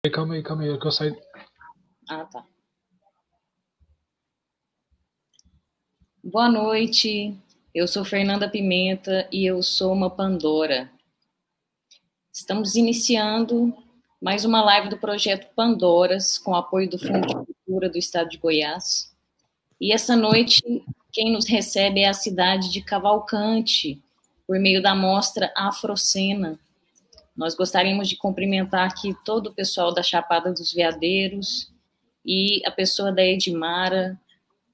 Calma aí, que eu saí. Ah, tá. Boa noite, eu sou Fernanda Pimenta e eu sou uma Pandora. Estamos iniciando mais uma live do projeto Pandoras, com apoio do Fundo de Cultura do Estado de Goiás. E essa noite, quem nos recebe é a cidade de Cavalcante, por meio da mostra Afrocena. Nós gostaríamos de cumprimentar aqui todo o pessoal da Chapada dos Veadeiros e a pessoa da Edmara,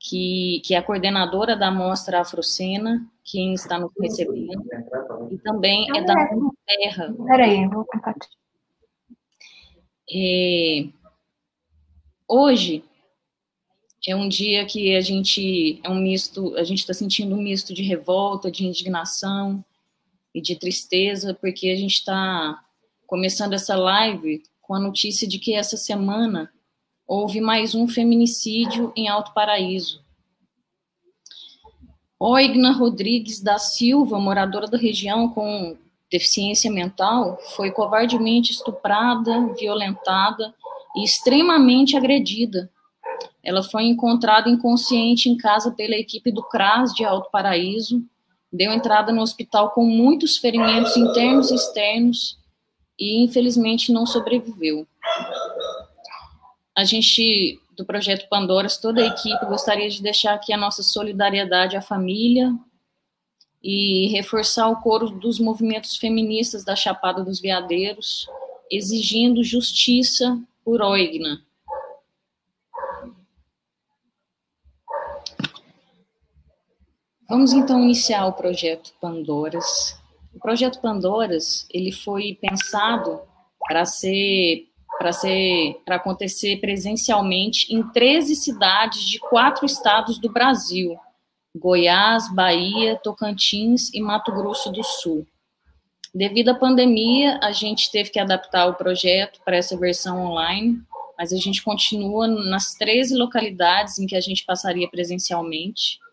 que é a coordenadora da Mostra Afrocena, quem está nos recebendo, e também é da Terra. Peraí, eu vou compartilhar. Hoje é um dia que a gente está sentindo um misto de revolta, de indignação e de tristeza, porque a gente está começando essa live com a notícia de que essa semana houve mais um feminicídio em Alto Paraíso. Oigna Rodrigues da Silva, moradora da região com deficiência mental, foi covardemente estuprada, violentada e extremamente agredida. Ela foi encontrada inconsciente em casa pela equipe do CRAS de Alto Paraíso, deu entrada no hospital com muitos ferimentos internos e externos e, infelizmente, não sobreviveu. A gente, do Projeto Pandoras, toda a equipe, gostaria de deixar aqui a nossa solidariedade à família e reforçar o coro dos movimentos feministas da Chapada dos Veadeiros, exigindo justiça por Oigna. Vamos, então, iniciar o Projeto Pandoras. O Projeto Pandoras, ele foi pensado para acontecer presencialmente em 13 cidades de 4 estados do Brasil: Goiás, Bahia, Tocantins e Mato Grosso do Sul. Devido à pandemia, a gente teve que adaptar o projeto para essa versão online, mas a gente continua nas 13 localidades em que a gente passaria presencialmente.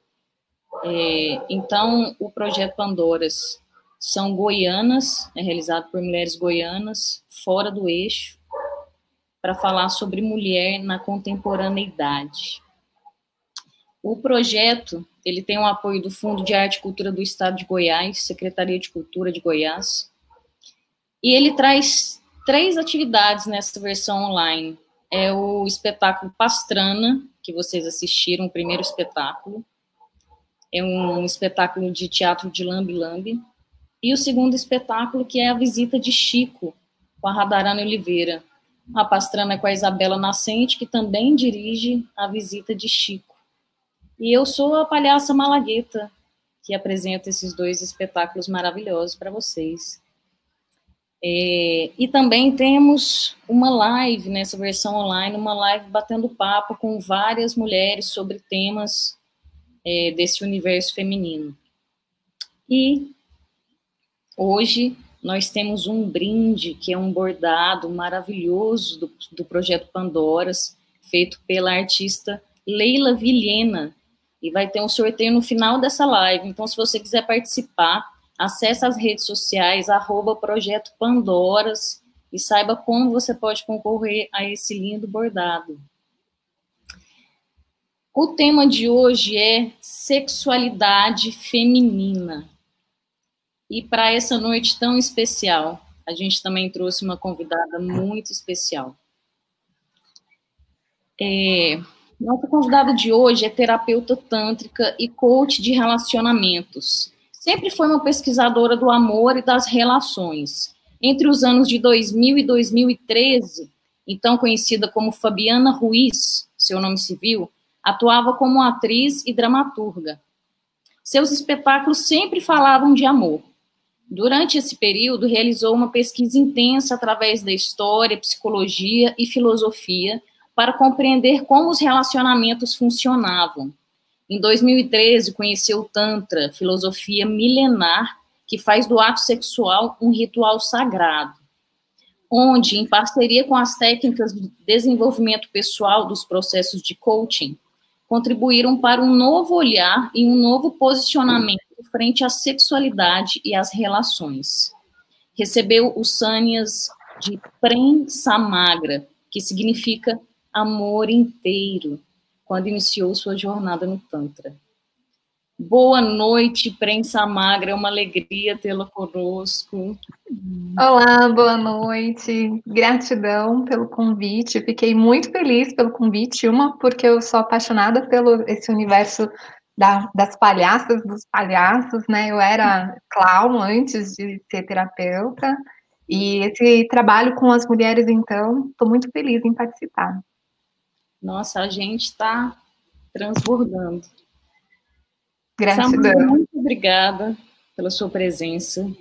Então, o Projeto Pandoras são goianas, é realizado por mulheres goianas, fora do eixo, para falar sobre mulher na contemporaneidade. O projeto, ele tem o apoio do Fundo de Arte e Cultura do Estado de Goiás, Secretaria de Cultura de Goiás, e ele traz 3 atividades nessa versão online. É o espetáculo Pastrana, que vocês assistiram, o primeiro espetáculo. É um espetáculo de teatro de lambe-lambe. E o segundo espetáculo, que é a Visita de Chico, com a Radharana Oliveira. A Pastrana é com a Isabela Nascente, que também dirige a Visita de Chico. E eu sou a palhaça Malagueta, que apresenta esses 2 espetáculos maravilhosos para vocês. E também temos uma live nessa versão online, uma live batendo papo com várias mulheres sobre temas desse universo feminino. E hoje nós temos um brinde, que é um bordado maravilhoso do Projeto Pandoras, feito pela artista Leila Vilhena, e vai ter um sorteio no final dessa live. Então, se você quiser participar, acesse as redes sociais, @Projeto Pandoras, e saiba como você pode concorrer a esse lindo bordado. O tema de hoje é sexualidade feminina. E para essa noite tão especial, a gente também trouxe uma convidada muito especial. Nossa convidada de hoje é terapeuta tântrica e coach de relacionamentos. Sempre foi uma pesquisadora do amor e das relações. Entre os anos de 2000 e 2013, então conhecida como Fabiana Ruiz, seu nome civil, atuava como atriz e dramaturga. Seus espetáculos sempre falavam de amor. Durante esse período, realizou uma pesquisa intensa através da história, psicologia e filosofia para compreender como os relacionamentos funcionavam. Em 2013, conheceu o Tantra, filosofia milenar que faz do ato sexual um ritual sagrado, onde, em parceria com as técnicas de desenvolvimento pessoal dos processos de coaching, contribuíram para um novo olhar e um novo posicionamento frente à sexualidade e às relações. Recebeu o Sanyas de Prem Samagra, que significa amor inteiro, quando iniciou sua jornada no Tantra. Boa noite, Prem Samagra, é uma alegria tê-la conosco. Olá, boa noite. Gratidão pelo convite. Fiquei muito feliz pelo convite. Uma, porque eu sou apaixonada pelo esse universo das palhaças, dos palhaços, né? Eu era clown antes de ser terapeuta. E esse trabalho com as mulheres, então, estou muito feliz em participar. Nossa, a gente está transbordando. Gratidão. Samara, muito obrigada pela sua presença.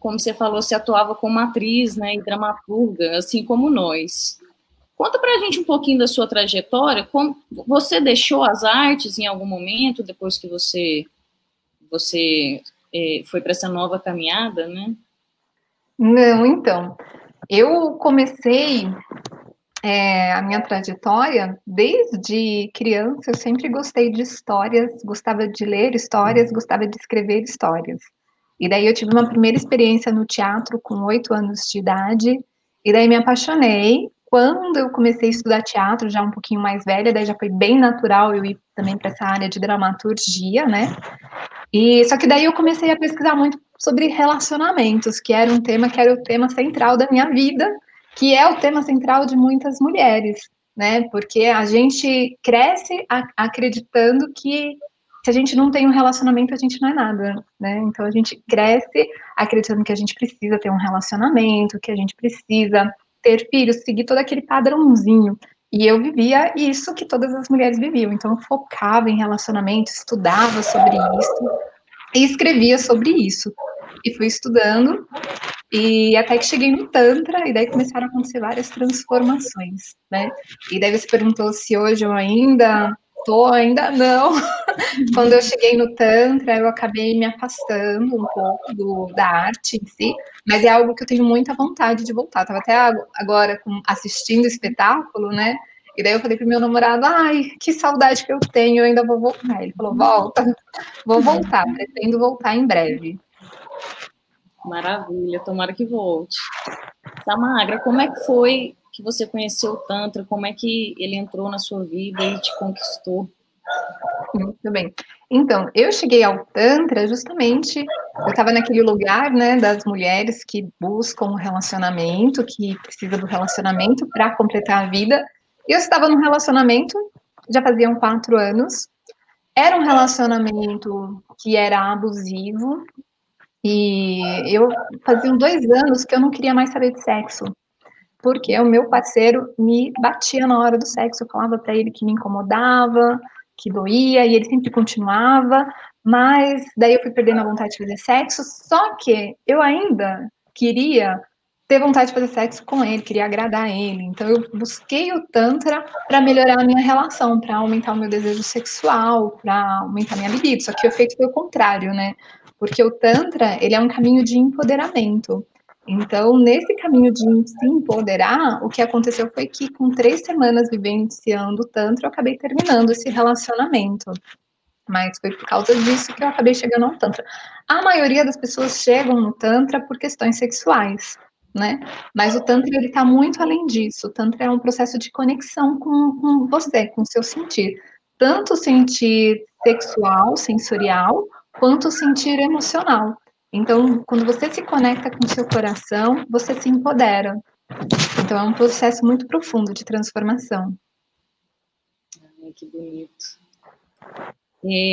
Como você falou, você atuava como atriz, né, e dramaturga, assim como nós. Conta pra gente um pouquinho da sua trajetória. Como você deixou as artes em algum momento, depois que você foi para essa nova caminhada, né? Não, então, eu comecei a minha trajetória desde criança. Eu sempre gostei de histórias, gostava de ler histórias, gostava de escrever histórias. E daí eu tive uma primeira experiência no teatro com 8 anos de idade, e daí me apaixonei. Quando eu comecei a estudar teatro, já um pouquinho mais velha, daí já foi bem natural eu ir também para essa área de dramaturgia, né? E só que daí eu comecei a pesquisar muito sobre relacionamentos, que era um tema que era o tema central da minha vida, que é o tema central de muitas mulheres, né? Porque a gente cresce acreditando que se a gente não tem um relacionamento, a gente não é nada, né? Então a gente cresce acreditando que a gente precisa ter um relacionamento, que a gente precisa ter filhos, seguir todo aquele padrãozinho. E eu vivia isso que todas as mulheres viviam. Então eu focava em relacionamento, estudava sobre isso e escrevia sobre isso. E fui estudando, e até que cheguei no Tantra, e daí começaram a acontecer várias transformações, né? E daí você perguntou se hoje eu ainda não. Quando eu cheguei no Tantra, eu acabei me afastando um pouco da arte em si, mas é algo que eu tenho muita vontade de voltar. Estava até agora assistindo o espetáculo, né? E daí eu falei pro meu namorado, ai, que saudade que eu tenho, eu ainda vou voltar. Ele falou, volta, vou voltar, pretendo voltar em breve. Maravilha, tomara que volte. Samagra, como é que foi que você conheceu o Tantra? Como é que ele entrou na sua vida e te conquistou? Muito bem. Então, eu cheguei ao Tantra justamente, eu estava naquele lugar, né, das mulheres que buscam um relacionamento, que precisa do relacionamento para completar a vida. Eu estava num relacionamento, já faziam 4 anos, era um relacionamento que era abusivo, e eu faziam 2 anos que eu não queria mais saber de sexo, porque o meu parceiro me batia na hora do sexo, eu falava para ele que me incomodava, que doía, e ele sempre continuava, mas daí eu fui perdendo a vontade de fazer sexo, só que eu ainda queria ter vontade de fazer sexo com ele, queria agradar ele, então eu busquei o Tantra para melhorar a minha relação, para aumentar o meu desejo sexual, para aumentar a minha libido, só que o efeito foi o contrário, né? Porque o Tantra, ele é um caminho de empoderamento. Então, nesse caminho de se empoderar, o que aconteceu foi que, com 3 semanas vivenciando o Tantra, eu acabei terminando esse relacionamento. Mas foi por causa disso que eu acabei chegando ao Tantra. A maioria das pessoas chegam no Tantra por questões sexuais, né? Mas o Tantra, ele tá muito além disso. O Tantra é um processo de conexão com você, com o seu sentir. Tanto o sentir sexual, sensorial, quanto o sentir emocional. Então, quando você se conecta com o seu coração, você se empodera. Então, é um processo muito profundo de transformação. Ai, que bonito.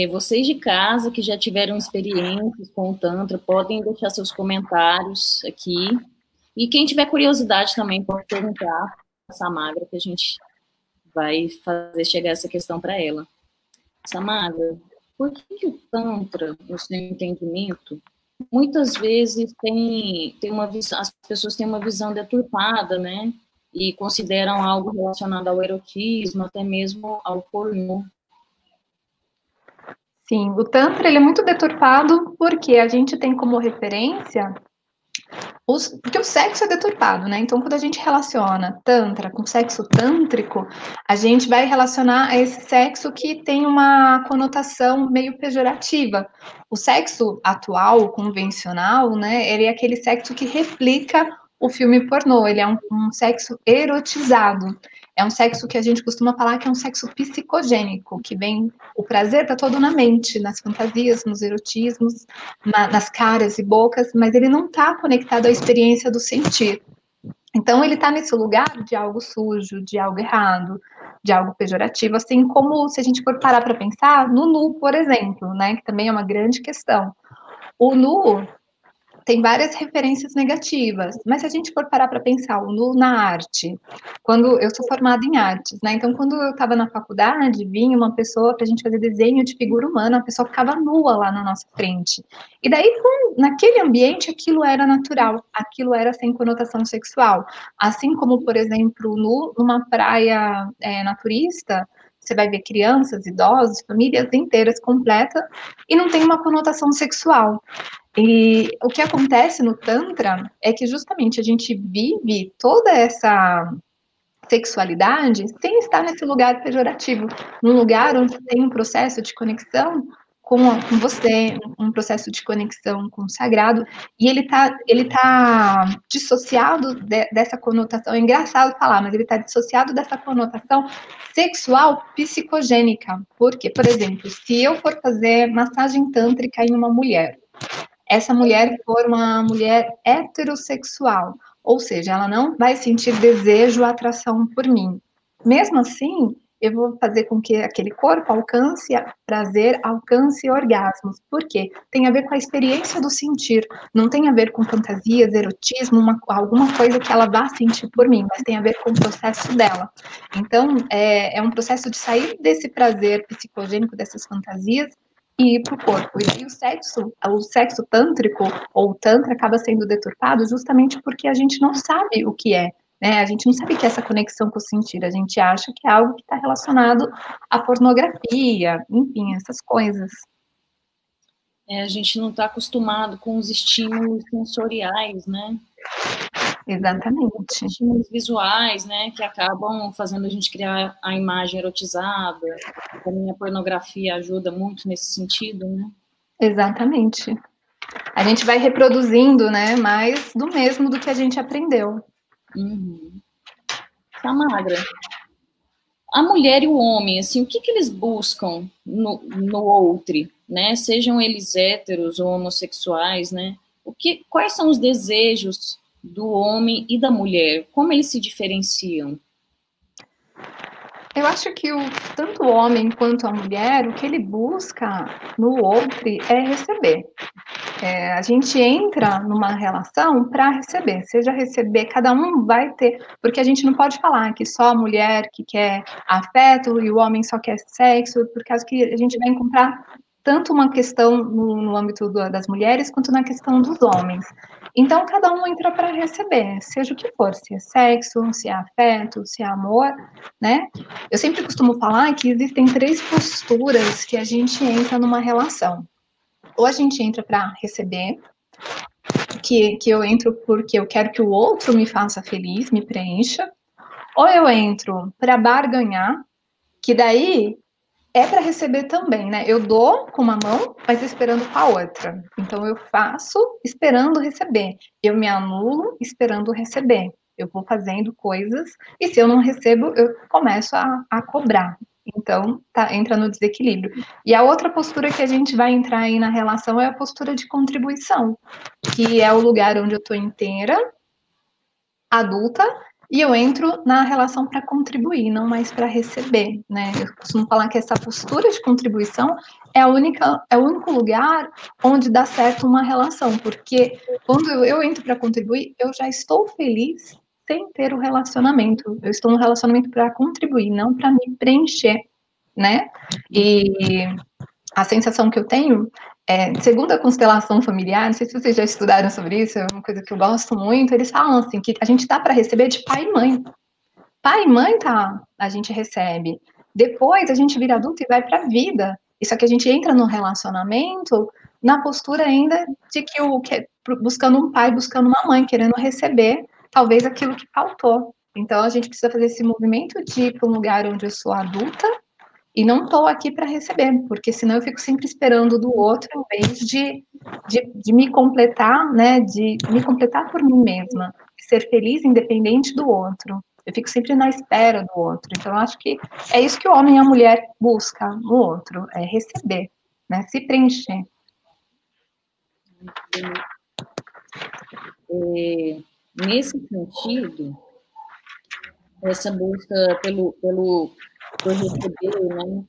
Vocês de casa que já tiveram experiências com o Tantra, podem deixar seus comentários aqui. E quem tiver curiosidade também pode perguntar a Samagra, que a gente vai fazer chegar essa questão para ela. Samagra, por que o Tantra, no seu entendimento, muitas vezes tem uma visão, as pessoas têm uma visão deturpada, né? E consideram algo relacionado ao erotismo, até mesmo ao pornô. Sim, o Tantra, ele é muito deturpado porque a gente tem como referência porque o sexo é deturpado, né? Então, quando a gente relaciona Tantra com sexo tântrico, a gente vai relacionar a esse sexo que tem uma conotação meio pejorativa. O sexo atual, convencional, né? Ele é aquele sexo que replica o filme pornô. Ele é um sexo erotizado. É um sexo que a gente costuma falar que é um sexo psicogênico, que vem, o prazer está todo na mente, nas fantasias, nos erotismos, nas caras e bocas, mas ele não está conectado à experiência do sentir. Então, ele está nesse lugar de algo sujo, de algo errado, de algo pejorativo, assim como se a gente for parar para pensar no nu, por exemplo, né, que também é uma grande questão. O nu tem várias referências negativas, mas se a gente for parar para pensar o nu na arte, quando eu sou formada em artes, né? Então, quando eu estava na faculdade, vinha uma pessoa para a gente fazer desenho de figura humana, a pessoa ficava nua lá na nossa frente. E daí, naquele ambiente, aquilo era natural, aquilo era sem conotação sexual. Assim como, por exemplo, numa praia naturista, você vai ver crianças, idosos, famílias inteiras completas e não tem uma conotação sexual. E o que acontece no Tantra é que justamente a gente vive toda essa sexualidade sem estar nesse lugar pejorativo, num lugar onde tem um processo de conexão com você, um processo de conexão com o sagrado, e ele tá dissociado dessa conotação, é engraçado falar, mas ele está dissociado dessa conotação sexual psicogênica. Por quê? Por exemplo, se eu for fazer massagem tântrica em uma mulher, essa mulher for uma mulher heterossexual, ou seja, ela não vai sentir desejo, atração por mim. Mesmo assim, eu vou fazer com que aquele corpo alcance prazer, alcance orgasmos. Por quê? Tem a ver com a experiência do sentir. Não tem a ver com fantasias, erotismo, alguma coisa que ela vá sentir por mim, mas tem a ver com o processo dela. Então, é um processo de sair desse prazer psicogênico, dessas fantasias, e ir para o corpo. E aí o sexo tântrico ou o tantra acaba sendo deturpado justamente porque a gente não sabe o que é, né? A gente não sabe que é essa conexão com o sentir, a gente acha que é algo que está relacionado à pornografia, enfim, essas coisas. A gente não está acostumado com os estímulos sensoriais, né? Exatamente. Estímulos visuais, né, que acabam fazendo a gente criar a imagem erotizada. Também a pornografia ajuda muito nesse sentido, né? Exatamente. A gente vai reproduzindo, né, mais do mesmo do que a gente aprendeu. Uhum. Samagra, a mulher e o homem, assim, o que eles buscam no outro, né? Sejam eles héteros ou homossexuais, né? Quais são os desejos do homem e da mulher? Como eles se diferenciam? Eu acho que tanto o homem quanto a mulher, o que ele busca no outro é receber. A gente entra numa relação para receber, seja receber, cada um vai ter, porque a gente não pode falar que só a mulher que quer afeto e o homem só quer sexo, por causa que a gente vai encontrar tanto uma questão no âmbito das mulheres quanto na questão dos homens. Então, cada um entra para receber, seja o que for, se é sexo, se é afeto, se é amor, né? Eu sempre costumo falar que existem 3 posturas que a gente entra numa relação. Ou a gente entra para receber, que eu entro porque eu quero que o outro me faça feliz, me preencha, ou eu entro para barganhar, que daí é para receber também, né? Eu dou com uma mão, mas esperando com a outra. Então eu faço esperando receber. Eu me anulo esperando receber. Eu vou fazendo coisas e se eu não recebo, eu começo a cobrar. Então, entra no desequilíbrio. E a outra postura que a gente vai entrar aí na relação é a postura de contribuição, que é o lugar onde eu estou inteira, adulta, e eu entro na relação para contribuir, não mais para receber, né? Eu costumo falar que essa postura de contribuição é o único lugar onde dá certo uma relação, porque quando eu entro para contribuir, eu já estou feliz sem ter o relacionamento. Eu estou no relacionamento para contribuir, não para me preencher, né? E a sensação que eu tenho segundo a constelação familiar, não sei se vocês já estudaram sobre isso, é uma coisa que eu gosto muito, eles falam assim, que a gente tá para receber de pai e mãe. Pai e mãe a gente recebe. Depois a gente vira adulto e vai para a vida. Isso que a gente entra no relacionamento na postura ainda de que buscando um pai, buscando uma mãe, querendo receber talvez aquilo que faltou. Então a gente precisa fazer esse movimento de ir para um lugar onde eu sou adulta e não estou aqui para receber, porque senão eu fico sempre esperando do outro, em vez de me completar, né, de me completar por mim mesma. ser feliz independente do outro. Eu fico sempre na espera do outro. Então, eu acho que é isso que o homem e a mulher buscam no outro, é receber, né? Se preencher. Nesse sentido, essa busca por receber, né?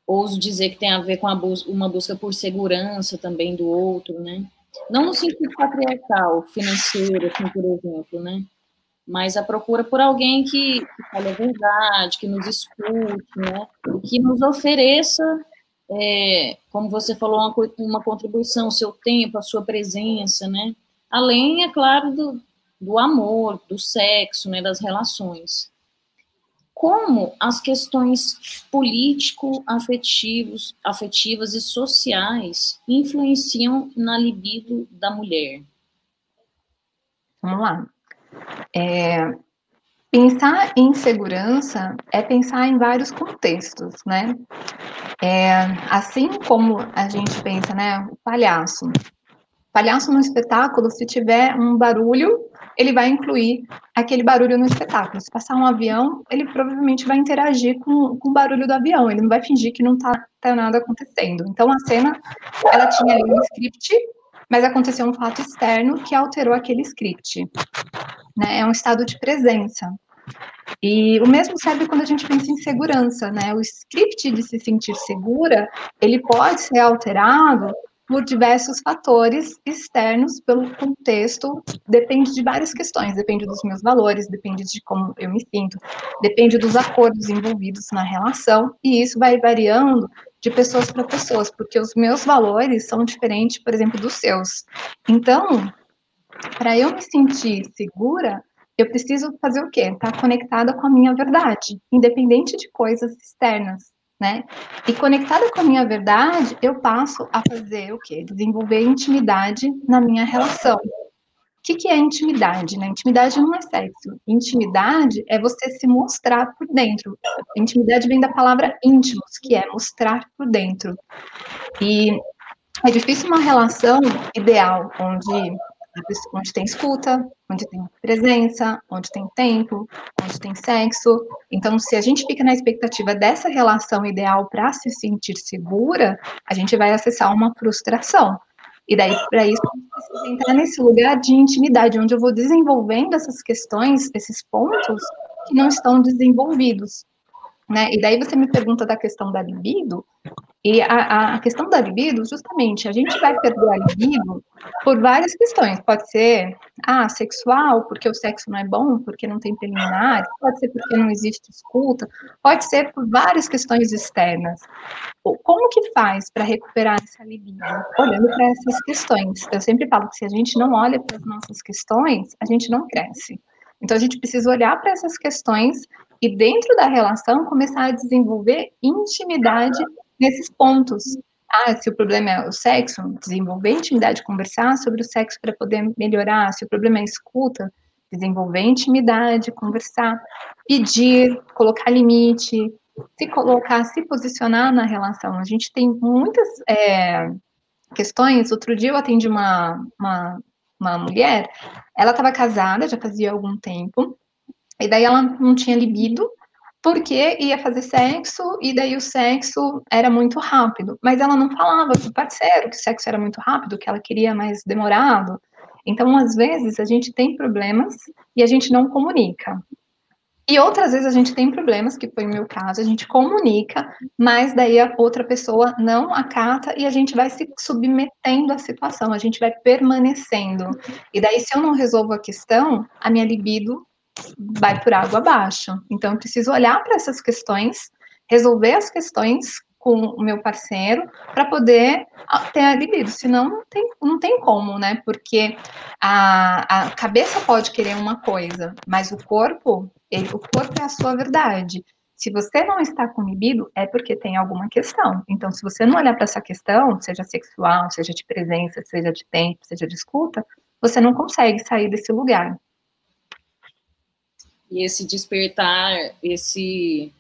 Ouso dizer que tem a ver com uma busca por segurança também do outro, né? Não no sentido patriarcal, financeiro, assim, por exemplo, né? Mas a procura por alguém que fale a verdade, que nos escute, né? E que nos ofereça, como você falou, uma contribuição, o seu tempo, a sua presença, né? Além, é claro, do amor, do sexo, né? Das relações. Como as questões afetivas e sociais influenciam na libido da mulher? Vamos lá. Pensar em segurança é pensar em vários contextos, né? Assim como a gente pensa, né? O palhaço. Palhaço no espetáculo, se tiver um barulho, ele vai incluir aquele barulho no espetáculo. Se passar um avião, ele provavelmente vai interagir com o barulho do avião, ele não vai fingir que não tá nada acontecendo. Então, a cena, ela tinha ali um script, mas aconteceu um fato externo que alterou aquele script. Né? É um estado de presença. E o mesmo serve quando a gente pensa em segurança, né? O script de se sentir segura, ele pode ser alterado por diversos fatores externos pelo contexto, depende de várias questões, depende dos meus valores, depende de como eu me sinto, depende dos acordos envolvidos na relação, e isso vai variando de pessoas para pessoas, porque os meus valores são diferentes, por exemplo, dos seus. Então, para eu me sentir segura, eu preciso fazer o quê? Estar conectada com a minha verdade, independente de coisas externas, né? E conectada com a minha verdade, eu passo a fazer o quê? Desenvolver intimidade na minha relação. O que é intimidade, né? Intimidade não é sexo. Intimidade é você se mostrar por dentro. Intimidade vem da palavra íntimos, que é mostrar por dentro. E é difícil uma relação ideal onde tem escuta, onde tem presença, onde tem tempo, onde tem sexo. Então, se a gente fica na expectativa dessa relação ideal para se sentir segura, a gente vai acessar uma frustração. E daí, para isso, a gente precisa entrar nesse lugar de intimidade, onde eu vou desenvolvendo essas questões, esses pontos que não estão desenvolvidos. Né? E daí você me pergunta da questão da libido, e a questão da libido, justamente, a gente vai perder a libido por várias questões. Pode ser, sexual, porque o sexo não é bom, porque não tem preliminares, pode ser porque não existe escuta, pode ser por várias questões externas. Como que faz para recuperar essa libido? Olhando para essas questões. Eu sempre falo que se a gente não olha para as nossas questões, a gente não cresce. Então, a gente precisa olhar para essas questões e, dentro da relação, começar a desenvolver intimidade nesses pontos. Se o problema é o sexo, desenvolver intimidade, conversar sobre o sexo para poder melhorar. Se o problema é escuta, desenvolver intimidade, conversar, pedir, colocar limite, se colocar, se posicionar na relação. A gente tem muitas questões. Outro dia eu atendi uma mulher, ela estava casada, já fazia algum tempo, e daí ela não tinha libido, porque ia fazer sexo, e daí o sexo era muito rápido. Mas ela não falava pro parceiro que o sexo era muito rápido, que ela queria mais demorado. Então, às vezes, a gente tem problemas e a gente não comunica. E outras vezes a gente tem problemas, que foi o meu caso, a gente comunica, mas daí a outra pessoa não acata e a gente vai se submetendo à situação, a gente vai permanecendo. E daí, se eu não resolvo a questão, a minha libido vai por água abaixo. Então, eu preciso olhar para essas questões, resolver as questões com o meu parceiro para poder ter a libido, senão não tem como, né? Porque a cabeça pode querer uma coisa, mas o corpo é a sua verdade. Se você não está com libido, é porque tem alguma questão. Então, se você não olhar para essa questão, seja sexual, seja de presença, seja de tempo, seja de escuta, você não consegue sair desse lugar. E esse despertar, esse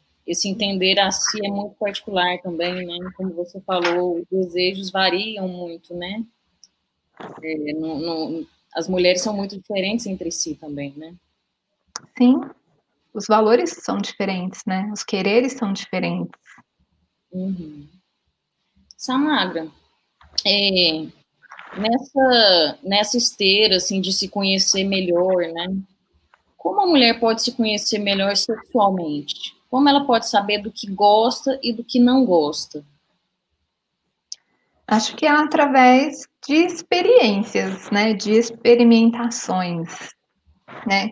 entender a si é muito particular também, né? Como você falou, os desejos variam muito, né? as mulheres são muito diferentes entre si também, né? Sim, os valores são diferentes, né? Os quereres são diferentes. Uhum. Samagra, nessa esteira, assim, de se conhecer melhor, né? Como a mulher pode se conhecer melhor sexualmente? Como ela pode saber do que gosta e do que não gosta? Acho que é através de experiências, né? De experimentações, né?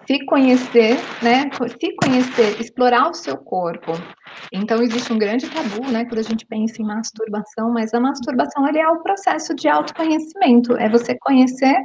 Se conhecer, né? Se conhecer, explorar o seu corpo. Então, existe um grande tabu, né? Quando a gente pensa em masturbação, mas a masturbação ele é o processo de autoconhecimento, é você conhecer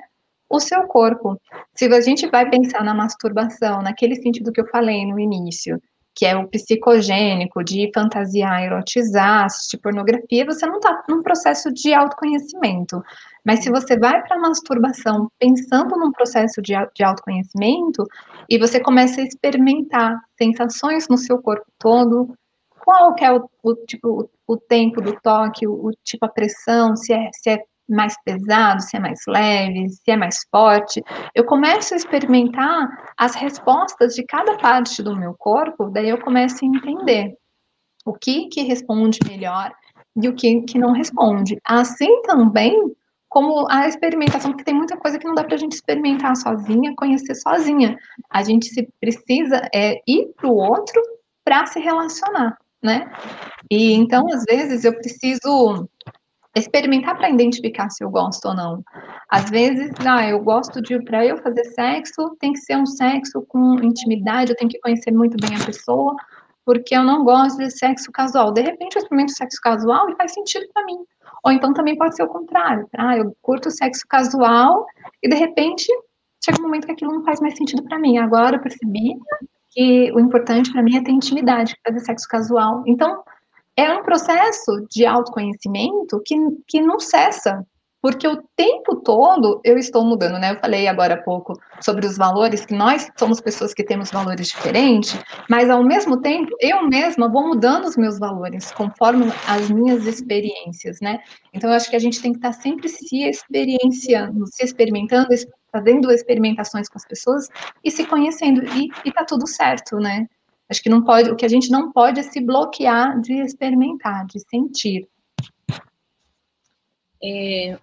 o seu corpo. Se a gente vai pensar na masturbação, naquele sentido que eu falei no início, que é o psicogênico, de fantasiar, erotizar, assistir pornografia, você não está num processo de autoconhecimento. Mas se você vai para a masturbação pensando num processo de autoconhecimento, e você começa a experimentar sensações no seu corpo todo, qual que é tipo, o tempo do toque, o tipo, a pressão, se é mais pesado, se é mais leve, se é mais forte. Eu começo a experimentar as respostas de cada parte do meu corpo, daí eu começo a entender o que responde melhor e o que não responde. Assim também como a experimentação, porque tem muita coisa que não dá para a gente experimentar sozinha, conhecer sozinha. A gente se precisa ir para o outro para se relacionar, né? E então, às vezes, eu preciso experimentar para identificar se eu gosto ou não. Às vezes, eu gosto de, para eu fazer sexo, tem que ser um sexo com intimidade, eu tenho que conhecer muito bem a pessoa, porque eu não gosto de sexo casual. De repente, eu experimento sexo casual e faz sentido para mim. Ou então também pode ser o contrário. Eu curto sexo casual e de repente chega um momento que aquilo não faz mais sentido para mim. Agora eu percebi que o importante para mim é ter intimidade, fazer sexo casual. Então, é um processo de autoconhecimento que não cessa, porque o tempo todo eu estou mudando, né? Eu falei agora há pouco sobre os valores, que nós somos pessoas que temos valores diferentes, mas ao mesmo tempo eu mesma vou mudando os meus valores conforme as minhas experiências, né? Então eu acho que a gente tem que estar sempre se experienciando, se experimentando, fazendo experimentações com as pessoas e se conhecendo, e tá tudo certo, né? Acho que não pode, o que a gente não pode é se bloquear de experimentar, de sentir.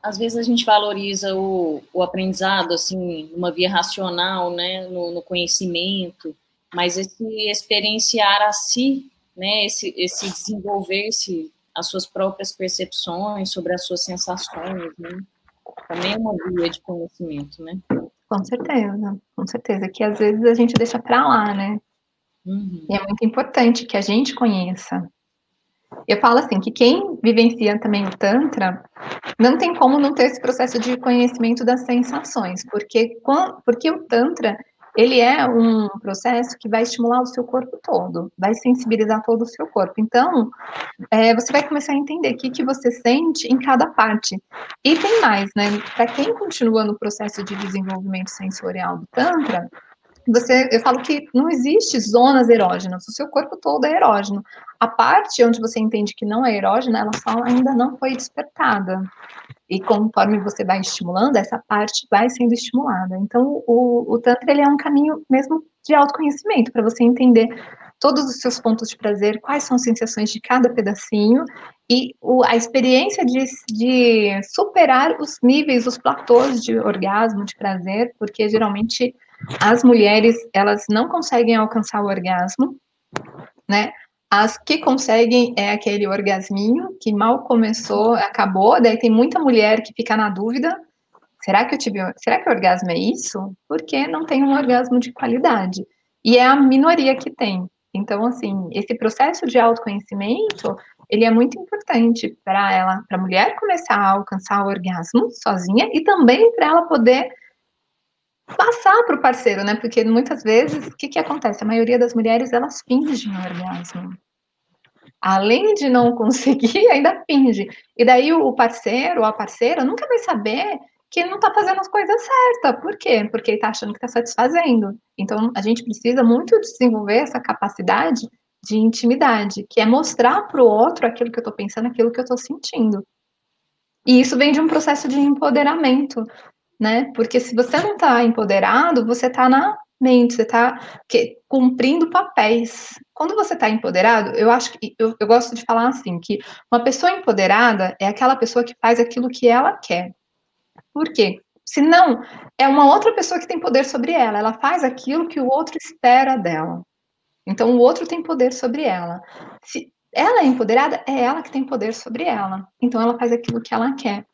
Às vezes a gente valoriza o aprendizado, assim, numa via racional, né, no conhecimento, mas esse experienciar a si, né, esse desenvolver-se as suas próprias percepções sobre as suas sensações, né, também é uma via de conhecimento, né? Com certeza, que às vezes a gente deixa para lá, né? Uhum. E é muito importante que a gente conheça. Eu falo assim, que quem vivencia também o Tantra, não tem como não ter esse processo de conhecimento das sensações, porque o Tantra, ele é um processo que vai estimular o seu corpo todo, vai sensibilizar todo o seu corpo. Então, você vai começar a entender o que você sente em cada parte. E tem mais, né? Para quem continua no processo de desenvolvimento sensorial do Tantra, eu falo que não existe zonas erógenas, o seu corpo todo é erógeno. A parte onde você entende que não é erógena, ela só ainda não foi despertada. E conforme você vai estimulando, essa parte vai sendo estimulada. Então, o Tantra ele é um caminho mesmo de autoconhecimento, para você entender todos os seus pontos de prazer, quais são as sensações de cada pedacinho, e a experiência de superar os níveis, os platôs de orgasmo, de prazer, porque geralmente as mulheres, elas não conseguem alcançar o orgasmo, né? As que conseguem é aquele orgasminho que mal começou, acabou, daí tem muita mulher que fica na dúvida, será que o orgasmo é isso? Porque não tem um orgasmo de qualidade. E é a minoria que tem. Então, assim, esse processo de autoconhecimento, ele é muito importante para a mulher começar a alcançar o orgasmo sozinha e também para ela poder passar para o parceiro, né? Porque muitas vezes, o que acontece? A maioria das mulheres, elas fingem orgasmo. Além de não conseguir, ainda finge. E daí o parceiro ou a parceira nunca vai saber que não está fazendo as coisas certas. Por quê? Porque ele está achando que está satisfazendo. Então, a gente precisa muito desenvolver essa capacidade de intimidade, que é mostrar para o outro aquilo que eu estou pensando, aquilo que eu estou sentindo. E isso vem de um processo de empoderamento, né? Porque se você não está empoderado, você está na mente, você está cumprindo papéis. Quando você está empoderado, eu acho que eu gosto de falar assim, que uma pessoa empoderada é aquela pessoa que faz aquilo que ela quer. Por quê? Senão, é uma outra pessoa que tem poder sobre ela. Ela faz aquilo que o outro espera dela. Então, o outro tem poder sobre ela. Se ela é empoderada, é ela que tem poder sobre ela. Então, ela faz aquilo que ela quer.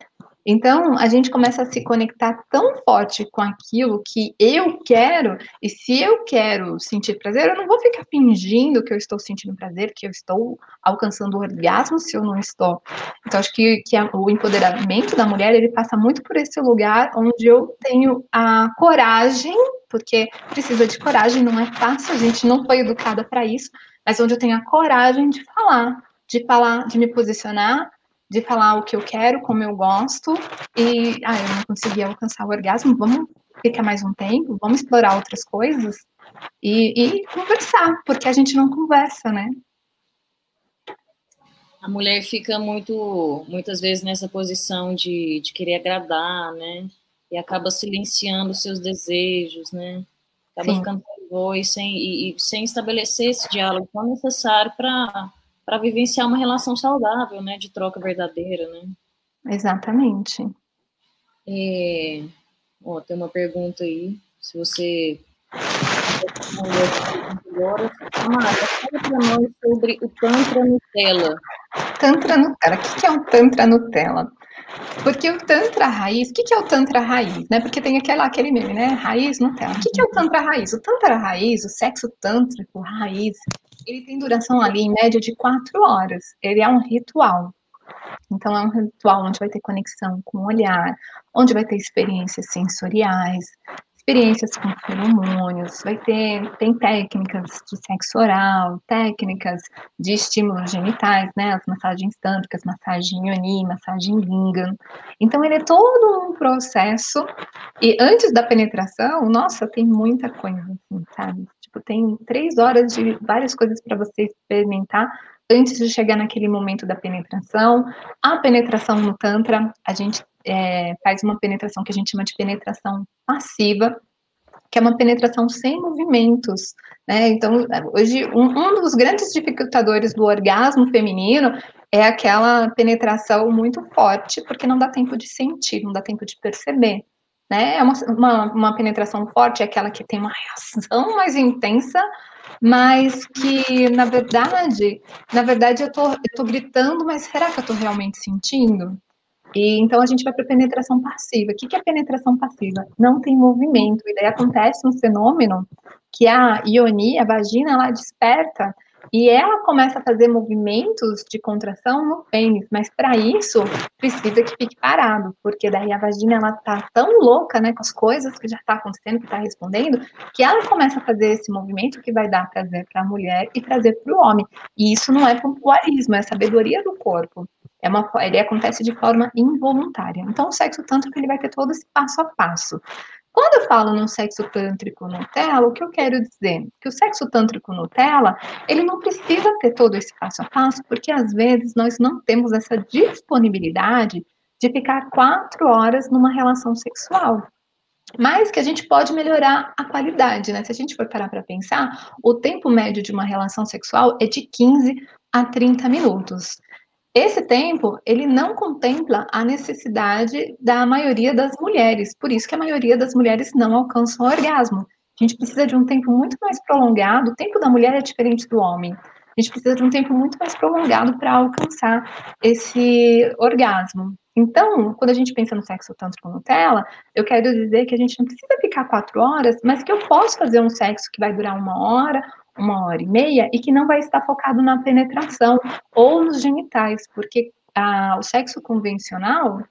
Então, a gente começa a se conectar tão forte com aquilo que eu quero, e se eu quero sentir prazer, eu não vou ficar fingindo que eu estou sentindo prazer, que eu estou alcançando o orgasmo se eu não estou. Então, acho que o empoderamento da mulher, ele passa muito por esse lugar onde eu tenho a coragem, porque precisa de coragem, não é fácil, a gente não foi educada para isso, mas onde eu tenho a coragem de falar, de me posicionar, de falar o que eu quero, como eu gosto, e eu não consegui alcançar o orgasmo, vamos ficar mais um tempo, vamos explorar outras coisas e conversar, porque a gente não conversa, né? A mulher fica muitas vezes nessa posição de querer agradar, né? E acaba silenciando os seus desejos, né? Acaba Sim. ficando sem voz, sem estabelecer esse diálogo tão necessário para vivenciar uma relação saudável, né? De troca verdadeira, né? Exatamente. Tem uma pergunta aí, se você agora, Amada, fala para nós sobre o Tantra Nutella. Tantra Nutella. O que é um Tantra Nutella? Porque o Tantra raiz, o que é o Tantra raiz? Né? Porque tem aquele meme, né? Raiz Nutella. O que é o Tantra raiz? O Tantra raiz, o sexo tântrico raiz, ele tem duração ali em média de 4 horas. Ele é um ritual. Então, é um ritual onde vai ter conexão com o olhar, onde vai ter experiências sensoriais, experiências com feromônios, tem técnicas de sexo oral, técnicas de estímulos genitais, né? As massagens tântricas, massagem yoni, massagem lingam. Então, ele é todo um processo. E antes da penetração, nossa, tem muita coisa, assim, sabe? Tipo, tem 3 horas de várias coisas para você experimentar antes de chegar naquele momento da penetração. A penetração no Tantra, a gente faz uma penetração que a gente chama de penetração passiva, que é uma penetração sem movimentos, né? Então, hoje, um dos grandes dificultadores do orgasmo feminino é aquela penetração muito forte, porque não dá tempo de sentir, não dá tempo de perceber. Né? É uma penetração forte, é aquela que tem uma reação mais intensa, mas que, na verdade eu tô gritando, mas será que eu tô realmente sentindo? E então a gente vai para penetração passiva. O que é penetração passiva? Não tem movimento. E daí acontece um fenômeno que a Ioni, a vagina, ela desperta e ela começa a fazer movimentos de contração no pênis, mas para isso precisa que fique parado, porque daí a vagina ela tá tão louca, né, com as coisas que já está acontecendo, que está respondendo, que ela começa a fazer esse movimento que vai dar prazer para a mulher e prazer para o homem. E isso não é pompoarismo, é sabedoria do corpo. Ele acontece de forma involuntária. Então, o sexo tântrico ele vai ter todo esse passo a passo. Quando eu falo no sexo tântrico Nutella, o que eu quero dizer? Que o sexo tântrico Nutella, ele não precisa ter todo esse passo a passo, porque às vezes nós não temos essa disponibilidade de ficar 4 horas numa relação sexual. Mas que a gente pode melhorar a qualidade, né? Se a gente for parar para pensar, o tempo médio de uma relação sexual é de 15 a 30 minutos. Esse tempo, ele não contempla a necessidade da maioria das mulheres, por isso que a maioria das mulheres não alcançam o orgasmo. A gente precisa de um tempo muito mais prolongado, o tempo da mulher é diferente do homem. A gente precisa de um tempo muito mais prolongado para alcançar esse orgasmo. Então, quando a gente pensa no sexo tântrico Nutella, eu quero dizer que a gente não precisa ficar 4 horas, mas que eu posso fazer um sexo que vai durar 1 hora e meia, e que não vai estar focado na penetração ou nos genitais, porque o sexo convencional,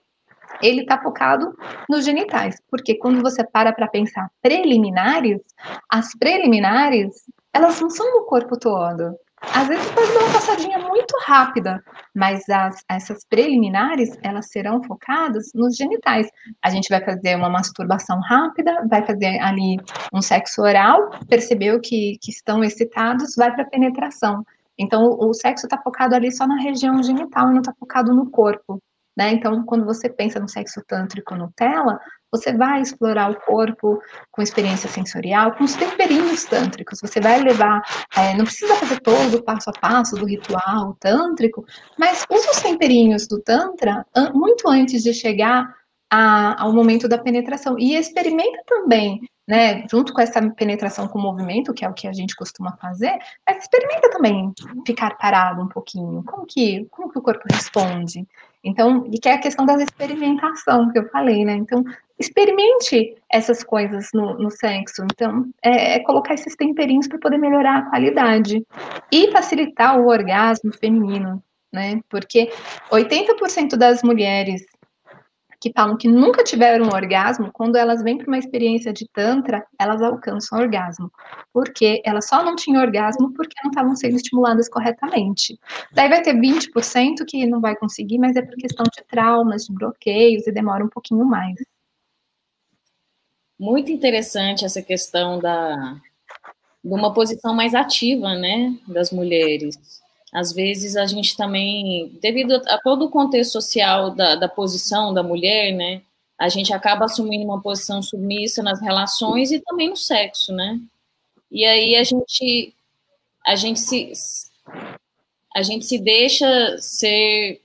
ele está focado nos genitais, porque quando você para pensar preliminares, as preliminares, elas não são no corpo todo. Às vezes pode dar uma passadinha muito rápida, mas essas preliminares, elas serão focadas nos genitais. A gente vai fazer uma masturbação rápida, vai fazer ali um sexo oral, percebeu que estão excitados, vai para a penetração. Então, o sexo está focado ali só na região genital e não está focado no corpo. né? Então, quando você pensa no sexo tântrico Nutella, você vai explorar o corpo com experiência sensorial, com os temperinhos tântricos. Você vai levar, não precisa fazer todo o passo a passo do ritual tântrico, mas usa os temperinhos do Tantra muito antes de chegar ao momento da penetração. E experimenta também, né, junto com essa penetração com movimento, que é o que a gente costuma fazer, mas experimenta também ficar parado um pouquinho. Como que o corpo responde? Então, e que é a questão da experimentação que eu falei, né? Então, experimente essas coisas no sexo. Então, colocar esses temperinhos para poder melhorar a qualidade e facilitar o orgasmo feminino, né? Porque 80% das mulheres que falam que nunca tiveram um orgasmo, quando elas vêm para uma experiência de tantra, elas alcançam orgasmo, porque elas só não tinham orgasmo porque não estavam sendo estimuladas corretamente. Daí vai ter 20% que não vai conseguir, mas é por questão de traumas, de bloqueios, e demora um pouquinho mais. Muito interessante essa questão de uma posição mais ativa, né, das mulheres. Às vezes a gente também, devido a todo o contexto social da posição da mulher, né, a gente acaba assumindo uma posição submissa nas relações e também no sexo, né? E aí a gente se deixa ser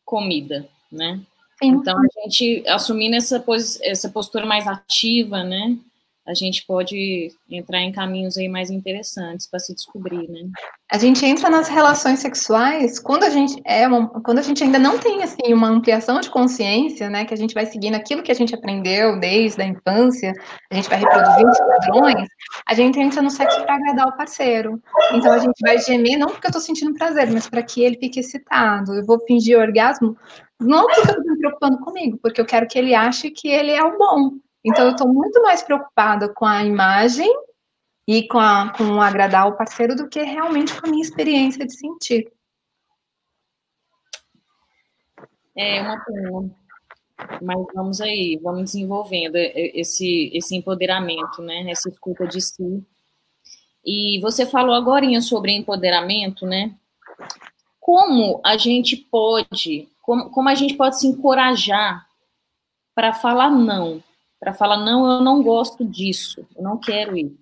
comida, né? Sim. Então, a gente assumindo essa postura mais ativa, né? A gente pode entrar em caminhos aí mais interessantes para se descobrir, né? A gente entra nas relações sexuais quando a gente ainda não tem assim uma ampliação de consciência, né? Que a gente vai seguindo aquilo que a gente aprendeu desde a infância, a gente vai reproduzindo os padrões. A gente entra no sexo para agradar o parceiro. Então a gente vai gemer não porque eu tô sentindo prazer, mas para que ele fique excitado. Eu vou fingir orgasmo não porque eu tô me preocupando comigo, porque eu quero que ele ache que ele é o bom. Então eu tô muito mais preocupada com a imagem e com agradar o parceiro do que realmente com a minha experiência de sentir. É uma pena. Mas vamos aí, vamos desenvolvendo esse empoderamento, né? Essa escuta de si. E você falou agorinha sobre empoderamento, né? Como a gente pode se encorajar para falar não? Para falar, não, eu não gosto disso, eu não quero isso.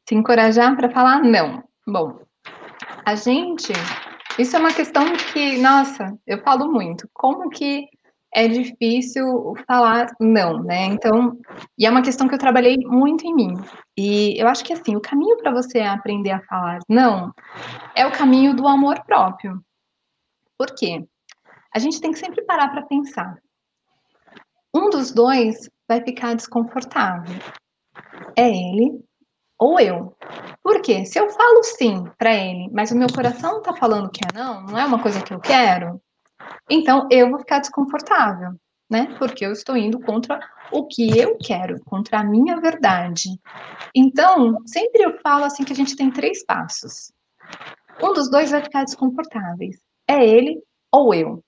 Se encorajar para falar não. Bom, isso é uma questão que, nossa, eu falo muito. Como que é difícil falar não, né? Então, e é uma questão que eu trabalhei muito em mim. E eu acho que, assim, o caminho para você aprender a falar não é o caminho do amor próprio. Por quê? A gente tem que sempre parar para pensar. Um dos dois vai ficar desconfortável. É ele ou eu. Por quê? Se eu falo sim para ele, mas o meu coração tá falando que é não, não é uma coisa que eu quero, então eu vou ficar desconfortável, né? Porque eu estou indo contra o que eu quero, contra a minha verdade. Então, sempre eu falo assim que a gente tem 3 passos. Um dos dois vai ficar desconfortável. É ele ou eu.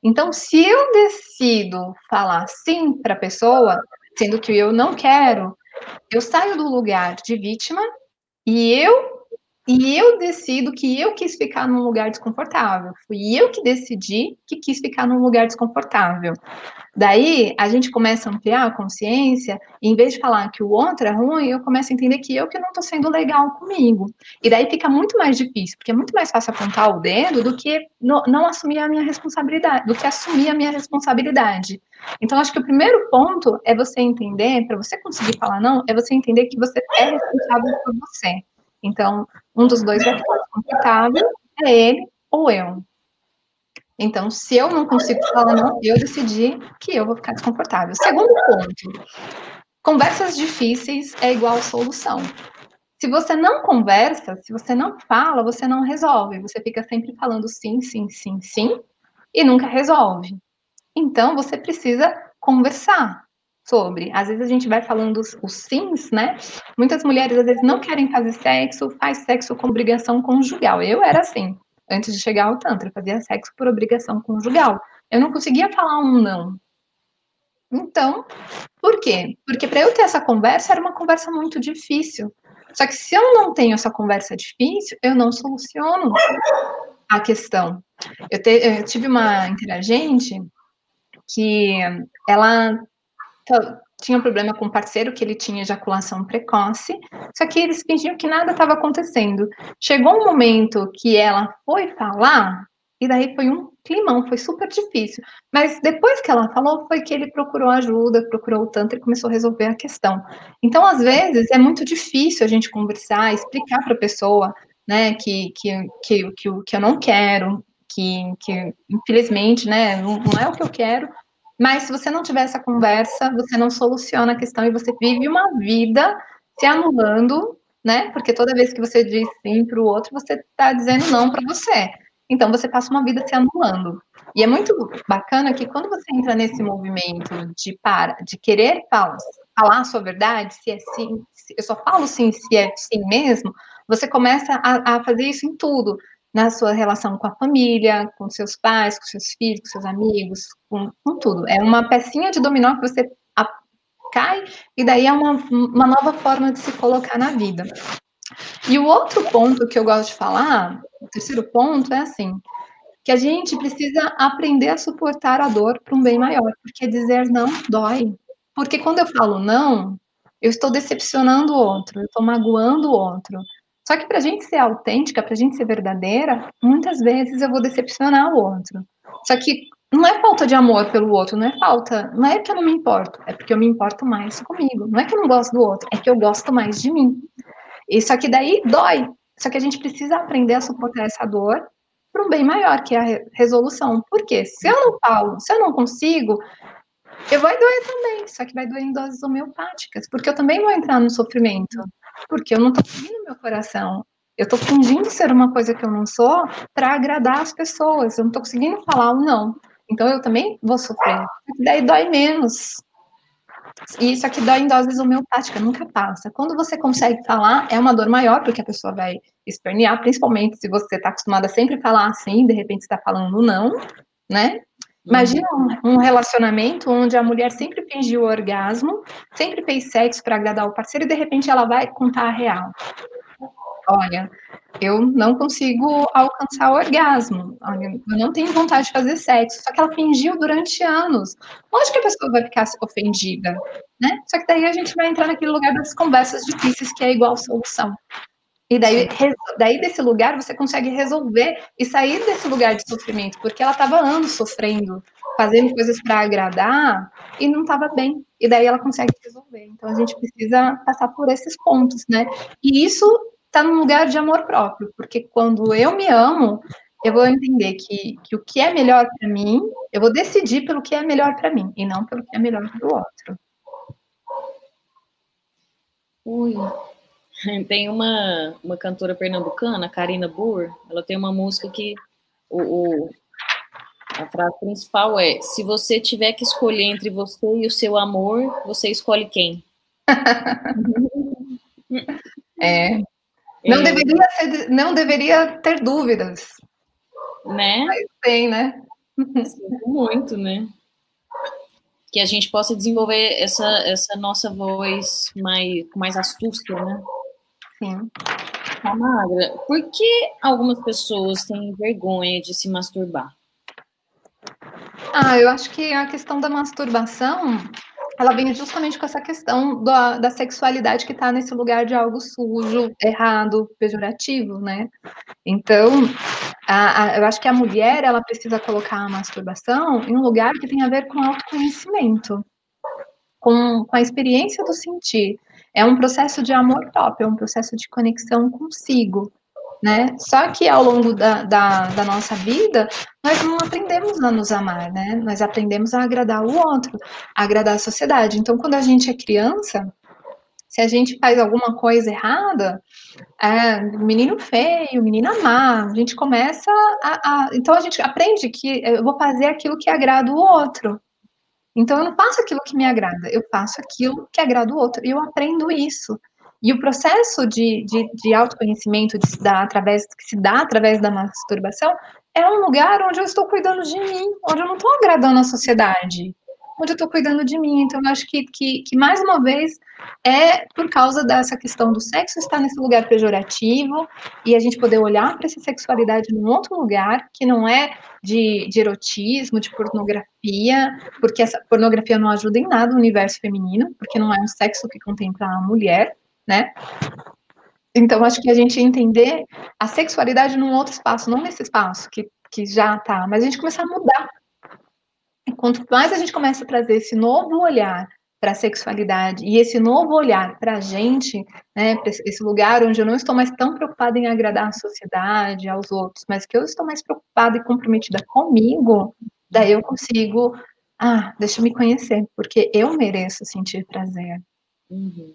Então, se eu decido falar sim para a pessoa, sendo que eu não quero, eu saio do lugar de vítima e eu decido que eu quis ficar num lugar desconfortável. Fui eu que decidi que quis ficar num lugar desconfortável. Daí, a gente começa a ampliar a consciência, e em vez de falar que o outro é ruim, eu começo a entender que eu que não estou sendo legal comigo. E daí fica muito mais difícil, porque é muito mais fácil apontar o dedo do que não assumir a minha responsabilidade, do que assumir a minha responsabilidade. Então, acho que o primeiro ponto é você entender, para você conseguir falar não, é você entender que você é responsável por você. Então, um dos dois vai ficar desconfortável, é ele ou eu. Então, se eu não consigo falar não, eu decidi que eu vou ficar desconfortável. Segundo ponto, conversas difíceis é igual solução. Se você não conversa, se você não fala, você não resolve. Você fica sempre falando sim, sim, sim, sim, e nunca resolve. Então, você precisa conversar sobre. Às vezes a gente vai falando os sims, né? Muitas mulheres às vezes não querem fazer sexo, faz sexo com obrigação conjugal. Eu era assim, antes de chegar ao tantra, fazia sexo por obrigação conjugal. Eu não conseguia falar um não. Então, por quê? Porque para eu ter essa conversa era uma conversa muito difícil. Só que se eu não tenho essa conversa difícil, eu não soluciono a questão. Eu tive uma interagente que ela tinha um problema com o parceiro, que ele tinha ejaculação precoce, só que eles fingiam que nada estava acontecendo. Chegou um momento que ela foi falar, e daí foi um climão, foi super difícil. Mas depois que ela falou, foi que ele procurou ajuda, procurou o Tantra e começou a resolver a questão. Então, às vezes, é muito difícil a gente conversar, explicar para a pessoa, né, que eu não quero, que infelizmente, né, não é o que eu quero, mas se você não tiver essa conversa, você não soluciona a questão e você vive uma vida se anulando, né? Porque toda vez que você diz sim para o outro, você está dizendo não para você. Então você passa uma vida se anulando. E é muito bacana que quando você entra nesse movimento de querer falar a sua verdade, se é sim, eu só falo sim se é sim mesmo, você começa a fazer isso em tudo na sua relação com a família, com seus pais, com seus filhos, com seus amigos, com tudo. É uma pecinha de dominó que você cai e daí é uma nova forma de se colocar na vida. E o outro ponto que eu gosto de falar, o terceiro ponto, é assim, que a gente precisa aprender a suportar a dor para um bem maior, porque dizer não dói. Porque quando eu falo não, eu estou decepcionando o outro, eu estou magoando o outro. Só que para a gente ser autêntica, para a gente ser verdadeira, muitas vezes eu vou decepcionar o outro. Só que não é falta de amor pelo outro, não é que eu não me importo, é porque eu me importo mais comigo. Não é que eu não gosto do outro, é que eu gosto mais de mim. E só que daí dói. Só que a gente precisa aprender a suportar essa dor para um bem maior, que é a resolução. Porque se eu não falo, se eu não consigo, eu vai doer também, só que vai doer em doses homeopáticas, porque eu também vou entrar no sofrimento, porque eu não estou seguindo meu coração. Eu estou fingindo ser uma coisa que eu não sou para agradar as pessoas. Eu não estou conseguindo falar o não. Então eu também vou sofrer. Daí dói menos. E isso aqui dói em doses homeopáticas, nunca passa. Quando você consegue falar, é uma dor maior, porque a pessoa vai espernear, principalmente se você está acostumada a sempre falar assim, de repente está falando não, né? Imagina um relacionamento onde a mulher sempre fingiu orgasmo, sempre fez sexo para agradar o parceiro e de repente ela vai contar a real. Olha, eu não consigo alcançar o orgasmo. Olha, eu não tenho vontade de fazer sexo. Só que ela fingiu durante anos. Lógico que a pessoa vai ficar ofendida, né? Só que daí a gente vai entrar naquele lugar das conversas difíceis que é igual solução. E daí desse lugar você consegue resolver e sair desse lugar de sofrimento, porque ela estava anos sofrendo, fazendo coisas para agradar e não estava bem. E daí ela consegue resolver. Então a gente precisa passar por esses pontos, né? E isso está num lugar de amor próprio, porque quando eu me amo, eu vou entender que o que é melhor para mim, eu vou decidir pelo que é melhor para mim e não pelo que é melhor para o outro. Ui. Tem uma cantora pernambucana, Karina Burr, ela tem uma música que a frase principal é: se você tiver que escolher entre você e o seu amor, você escolhe quem? Não deveria ter dúvidas. Né? Mas tem, né? Muito, né? Que a gente possa desenvolver essa nossa voz com mais astúcia, né? Sim. Magra, por que algumas pessoas têm vergonha de se masturbar? Eu acho que a questão da masturbação, ela vem justamente com essa questão da sexualidade que está nesse lugar de algo sujo, errado, pejorativo, né? Então, eu acho que a mulher, ela precisa colocar a masturbação em um lugar que tem a ver com autoconhecimento, com a experiência do sentir. É um processo de amor próprio, é um processo de conexão consigo, né? Só que ao longo da nossa vida, nós não aprendemos a nos amar, né? Nós aprendemos a agradar o outro, a agradar a sociedade. Então, quando a gente é criança, se a gente faz alguma coisa errada, menino feio, menina má, a gente começa então a gente aprende que eu vou fazer aquilo que agrada o outro. Então eu não faço aquilo que me agrada, eu faço aquilo que agrada o outro. E eu aprendo isso. E o processo de autoconhecimento que se dá através da masturbação é um lugar onde eu estou cuidando de mim, onde eu não estou agradando a sociedade. onde eu estou cuidando de mim. Então, eu acho que mais uma vez, é por causa dessa questão do sexo estar nesse lugar pejorativo e a gente poder olhar para essa sexualidade num outro lugar, que não é de erotismo, de pornografia, porque essa pornografia não ajuda em nada o universo feminino, porque não é um sexo que contempla a mulher, né? Então, acho que a gente entender a sexualidade num outro espaço, não nesse espaço que já tá, mas a gente começar a mudar. E quanto mais a gente começa a trazer esse novo olhar para a sexualidade e esse novo olhar para a gente, né, para esse lugar onde eu não estou mais tão preocupada em agradar a sociedade, aos outros, mas que eu estou mais preocupada e comprometida comigo, daí eu consigo, deixa eu me conhecer, porque eu mereço sentir prazer. Uhum.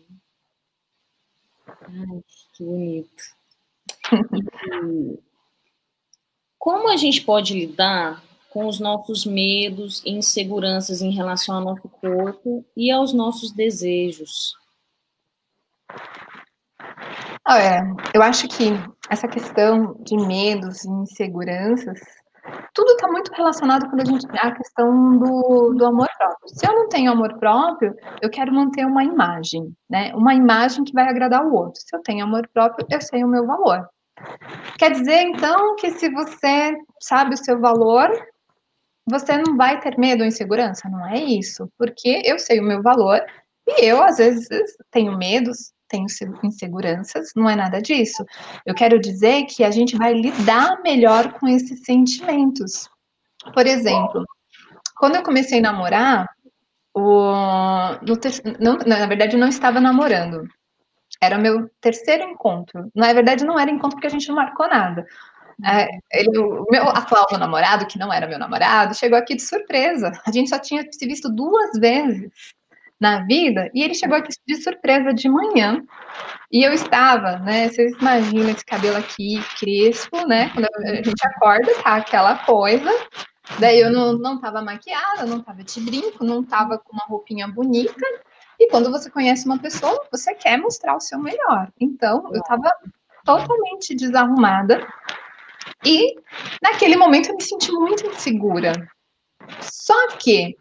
Ai, que bonito. E como a gente pode lidar com os nossos medos e inseguranças em relação ao nosso corpo e aos nossos desejos? Eu acho que essa questão de medos e inseguranças, tudo está muito relacionado quando a gente à questão do amor próprio. Se eu não tenho amor próprio, eu quero manter uma imagem, né? Uma imagem que vai agradar o outro. Se eu tenho amor próprio, eu sei o meu valor. Quer dizer, então, que se você sabe o seu valor, você não vai ter medo ou insegurança? Não é isso, porque eu sei o meu valor e eu, às vezes, tenho medos, tenho inseguranças, não é nada disso. Eu quero dizer que a gente vai lidar melhor com esses sentimentos. Por exemplo, quando eu comecei a namorar, na verdade, eu não estava namorando. Era o meu terceiro encontro. Na verdade, não era encontro porque a gente não marcou nada. O meu atual namorado, que não era meu namorado, chegou aqui de surpresa. A gente só tinha se visto 2 vezes na vida e ele chegou aqui de surpresa de manhã. E eu estava, né? Vocês imaginam esse cabelo aqui crespo, né? Quando a gente acorda, tá aquela coisa. Daí eu não estava maquiada, não estava de brinco, não estava com uma roupinha bonita. E quando você conhece uma pessoa, você quer mostrar o seu melhor. Então, eu estava totalmente desarrumada. E naquele momento eu me senti muito insegura. Só que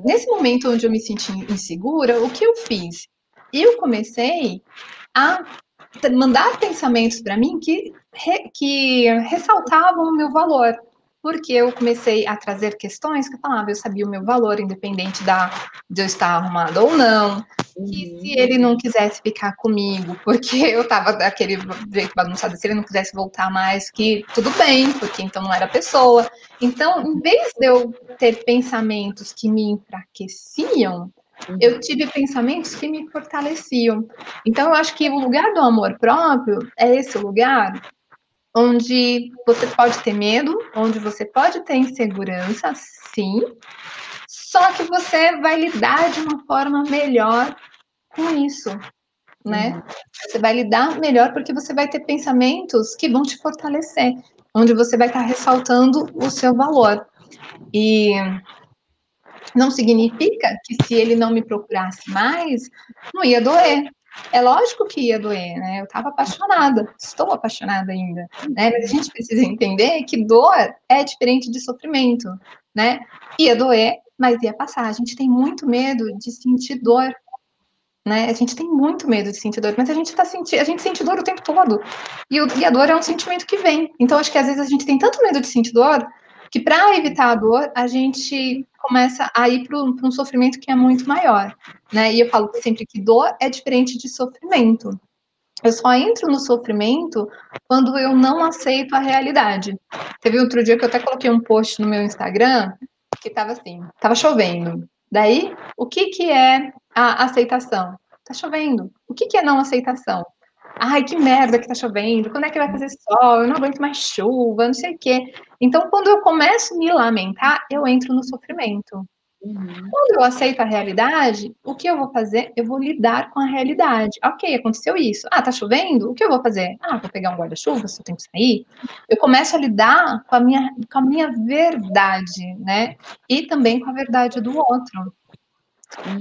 nesse momento onde eu me senti insegura, o que eu fiz? Eu comecei a mandar pensamentos para mim que ressaltavam o meu valor. Porque eu comecei a trazer questões que eu falava, eu sabia o meu valor, independente de eu estar arrumada ou não, que se ele não quisesse ficar comigo, porque eu tava daquele jeito bagunçado, se ele não quisesse voltar mais, que tudo bem, porque então não era pessoa. Então, em vez de eu ter pensamentos que me enfraqueciam, eu tive pensamentos que me fortaleciam. Então, eu acho que o lugar do amor próprio é esse lugar onde você pode ter medo, onde você pode ter insegurança, sim, só que você vai lidar de uma forma melhor com isso, né? Você vai lidar melhor porque você vai ter pensamentos que vão te fortalecer, onde você vai estar ressaltando o seu valor. E não significa que se ele não me procurasse mais, não ia doer. É lógico que ia doer, né? Eu estava apaixonada, estou apaixonada ainda, né? Mas a gente precisa entender que dor é diferente de sofrimento, né? Ia doer, mas ia passar. A gente tem muito medo de sentir dor, né? A gente tem muito medo de sentir dor, mas a gente sente dor o tempo todo. E a dor é um sentimento que vem. Então, acho que às vezes a gente tem tanto medo de sentir dor que para evitar a dor, a gente começa a ir para um sofrimento que é muito maior, né? E eu falo sempre que dor é diferente de sofrimento. Eu só entro no sofrimento quando eu não aceito a realidade. Teve outro dia que eu até coloquei um post no meu Instagram que estava assim, estava chovendo. Daí, o que é a aceitação? Tá chovendo. O que é não aceitação? Ai, que merda que tá chovendo. Quando é que vai fazer sol? Eu não aguento mais chuva, não sei o quê. Então, quando eu começo a me lamentar, eu entro no sofrimento. Quando eu aceito a realidade, o que eu vou fazer? Eu vou lidar com a realidade. Ok, aconteceu isso. Tá chovendo? O que eu vou fazer? Vou pegar um guarda-chuva se eu tenho que sair. Eu começo a lidar com a minha verdade, né? E também com a verdade do outro.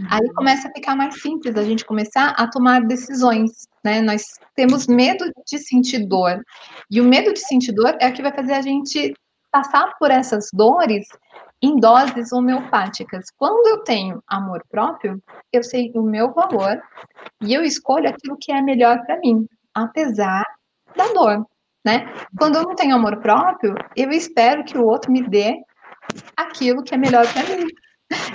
Aí começa a ficar mais simples a gente começar a tomar decisões, né? Nós temos medo de sentir dor. E o medo de sentir dor é o que vai fazer a gente passar por essas dores em doses homeopáticas. Quando eu tenho amor próprio, eu sei o meu valor e eu escolho aquilo que é melhor para mim, apesar da dor, né? Quando eu não tenho amor próprio, eu espero que o outro me dê aquilo que é melhor para mim.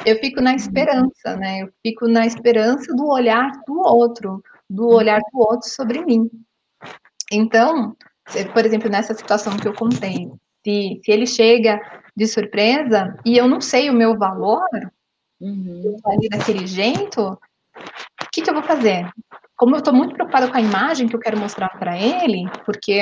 Eu fico na esperança, né? Eu fico na esperança do olhar do olhar do outro sobre mim. Então, por exemplo, nessa situação que eu contei, se ele chega de surpresa e eu não sei o meu valor, eu tô ali daquele jeito, o que eu vou fazer? Como eu estou muito preocupada com a imagem que eu quero mostrar para ele, porque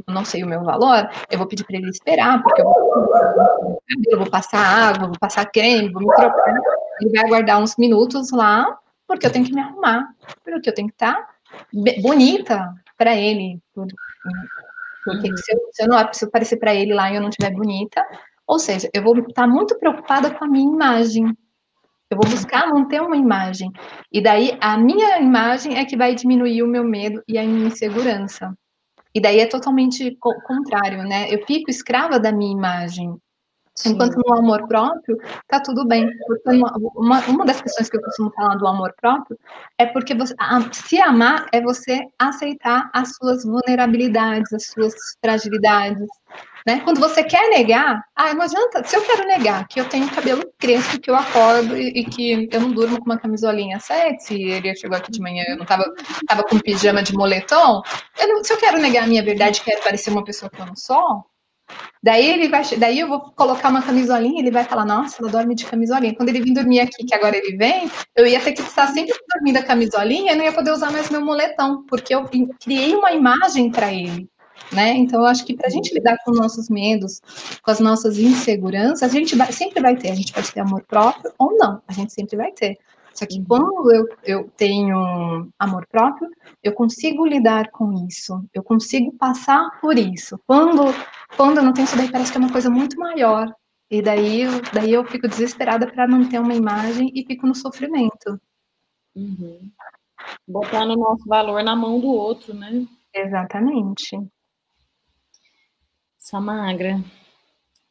eu não sei o meu valor, eu vou pedir para ele esperar, porque eu vou passar água, vou passar creme, vou me trocar. Ele vai aguardar uns minutos lá, porque eu tenho que me arrumar, porque eu tenho que estar bonita para ele, porque se eu parecer para ele lá e eu não estiver bonita, ou seja, eu vou estar muito preocupada com a minha imagem. Eu vou buscar manter uma imagem. E daí a minha imagem é que vai diminuir o meu medo e a minha insegurança. E daí é totalmente contrário, né? Eu fico escrava da minha imagem. Enquanto no amor próprio, tá tudo bem. Porque uma das questões que eu costumo falar do amor próprio é porque se amar é você aceitar as suas vulnerabilidades, as suas fragilidades. Né? Quando você quer negar, não adianta. Se eu quero negar que eu tenho cabelo crespo, que eu acordo e que eu não durmo com uma camisolinha sexy, ele chegou aqui de manhã, eu não tava com pijama de moletom, se eu quero negar a minha verdade, quero parecer uma pessoa que eu não sou, daí eu vou colocar uma camisolinha, ele vai falar, nossa, ela dorme de camisolinha. Quando ele vir dormir aqui, que agora ele vem, eu ia ter que estar sempre dormindo a camisolinha e não ia poder usar mais meu moletom, porque eu criei uma imagem para ele. Né? Então, eu acho que para a gente lidar com nossos medos, com as nossas inseguranças, sempre vai ter. A gente pode ter amor próprio ou não, a gente sempre vai ter. Só que quando eu tenho amor próprio, eu consigo lidar com isso, eu consigo passar por isso. Quando eu não tenho isso, daí parece que é uma coisa muito maior. E daí eu fico desesperada para manter uma imagem e fico no sofrimento. Botando o nosso valor na mão do outro, né? Exatamente. Samagra,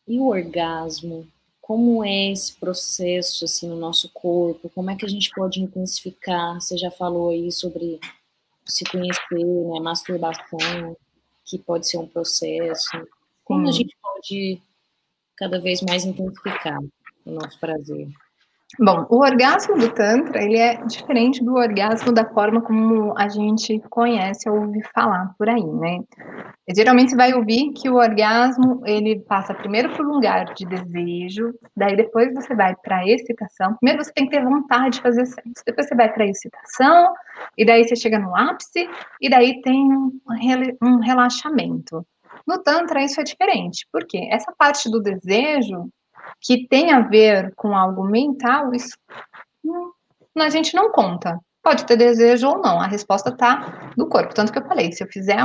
e o orgasmo? Como é esse processo assim no nosso corpo? Como é que a gente pode intensificar? Você já falou aí sobre se conhecer, né, masturbação, que pode ser um processo. Como a gente pode cada vez mais intensificar o nosso prazer? Bom, o orgasmo do Tantra, ele é diferente do orgasmo da forma como a gente conhece ou ouve falar por aí, né? Geralmente você vai ouvir que o orgasmo, ele passa primeiro por um lugar de desejo, daí depois você vai para a excitação. Primeiro você tem que ter vontade de fazer sexo, depois você vai para a excitação, e daí você chega no ápice, e daí tem um relaxamento. No Tantra isso é diferente, porque essa parte do desejo, que tem a ver com algo mental, isso a gente não conta. Pode ter desejo ou não, a resposta está no corpo. Tanto que eu falei, se eu fizer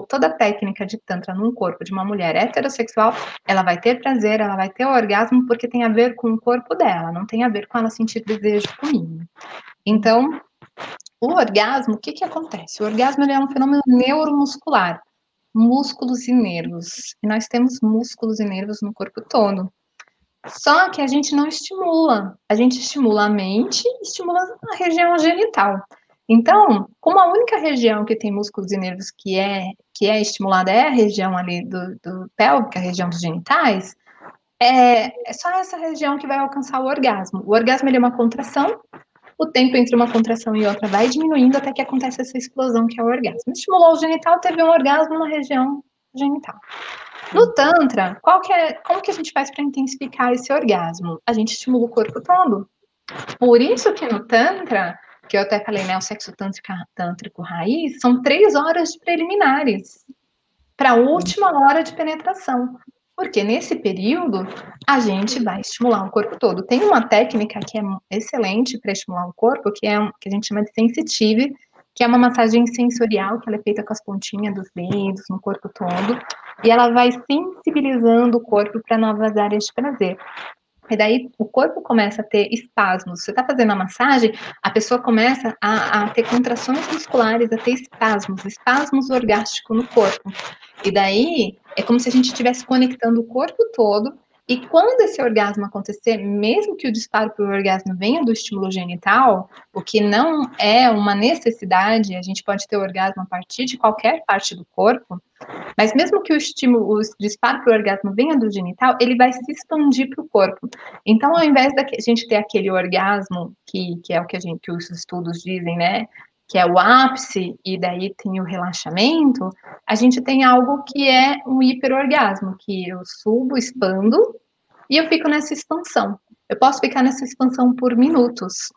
toda a técnica de Tantra num corpo de uma mulher heterossexual, ela vai ter prazer, ela vai ter orgasmo, porque tem a ver com o corpo dela, não tem a ver com ela sentir desejo comigo. Então, o orgasmo, o que acontece? O orgasmo é um fenômeno neuromuscular, músculos e nervos. E nós temos músculos e nervos no corpo todo. Só que a gente não estimula. A gente estimula a mente e estimula a região genital. Então, como a única região que tem músculos e nervos que é estimulada é a região ali do pélvico, a região dos genitais, é só essa região que vai alcançar o orgasmo. O orgasmo ele é uma contração, o tempo entre uma contração e outra vai diminuindo até que acontece essa explosão que é o orgasmo. Estimulou o genital, teve um orgasmo na região genital. No Tantra, como que a gente faz para intensificar esse orgasmo? A gente estimula o corpo todo. Por isso que no Tantra, que eu até falei, né, o sexo tântrico raiz, são 3 horas de preliminares para a última hora de penetração. Porque nesse período, a gente vai estimular o corpo todo. Tem uma técnica que é excelente para estimular o corpo, que a gente chama de sensitive, que é uma massagem sensorial, que ela é feita com as pontinhas dos dedos, no corpo todo, e ela vai sensibilizando o corpo para novas áreas de prazer. E daí o corpo começa a ter espasmos. Você está fazendo a massagem, a pessoa começa a ter contrações musculares, a ter espasmos orgásticos no corpo. E daí é como se a gente estivesse conectando o corpo todo E quando esse orgasmo acontecer, mesmo que o disparo para o orgasmo venha do estímulo genital, o que não é uma necessidade, a gente pode ter orgasmo a partir de qualquer parte do corpo, mas mesmo que o estímulo, o disparo para o orgasmo venha do genital, ele vai se expandir para o corpo. Então, ao invés da gente ter aquele orgasmo, que é o que os estudos dizem, né? Que é o ápice, e daí tem o relaxamento, a gente tem algo que é um hiperorgasmo, que eu subo, expando, e eu fico nessa expansão. Eu posso ficar nessa expansão por minutos,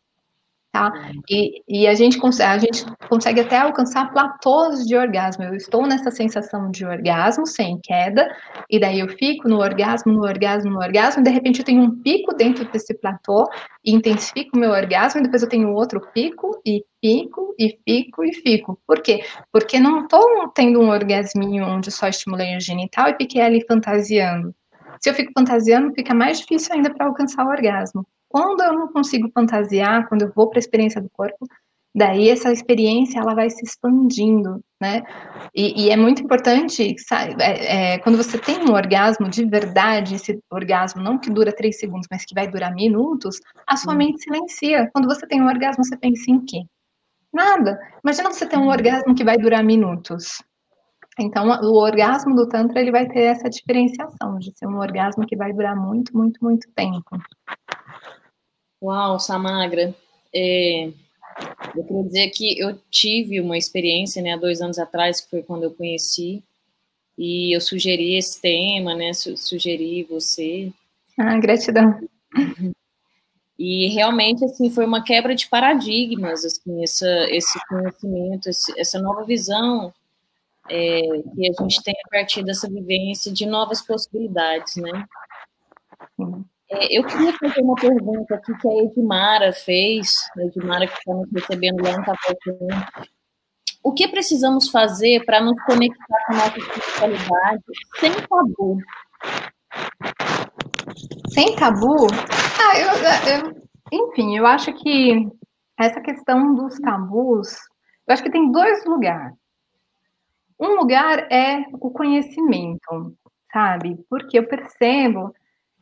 tá? E a gente consegue até alcançar platôs de orgasmo. Eu estou nessa sensação de orgasmo, sem queda, e daí eu fico no orgasmo, no orgasmo, no orgasmo, e de repente eu tenho um pico dentro desse platô, e intensifico o meu orgasmo, e depois eu tenho outro pico, e fico, e fico, e fico. Por quê? Porque não estou tendo um orgasminho onde só estimulei o genital e fiquei ali fantasiando. Se eu fico fantasiando, fica mais difícil ainda para alcançar o orgasmo. Quando eu não consigo fantasiar, quando eu vou para a experiência do corpo, daí essa experiência ela vai se expandindo, né? E é muito importante, sabe, quando você tem um orgasmo de verdade, esse orgasmo não que dura 3 segundos, mas que vai durar minutos, a sua mente silencia. Quando você tem um orgasmo, você pensa em quê? Nada. Imagina você ter um orgasmo que vai durar minutos. Então, o orgasmo do Tantra, ele vai ter essa diferenciação de ser um orgasmo que vai durar muito, muito, muito tempo. Uau, Samagra. Eu queria dizer que eu tive uma experiência, né, há 2 anos atrás, que foi quando eu conheci, e eu sugeri esse tema, né, sugeri você. Ah, gratidão. E realmente, assim, foi uma quebra de paradigmas, assim, esse conhecimento, essa nova visão que a gente tem a partir dessa vivência de novas possibilidades, né? Eu queria fazer uma pergunta aqui que a Edmara fez, a Edmara que está nos recebendo lá no Café Quente. O que precisamos fazer para nos conectar com a nossa espiritualidade sem tabu? Sem tabu? Enfim, eu acho que essa questão dos tabus, eu acho que tem 2 lugares. Um lugar é o conhecimento, sabe? Porque eu percebo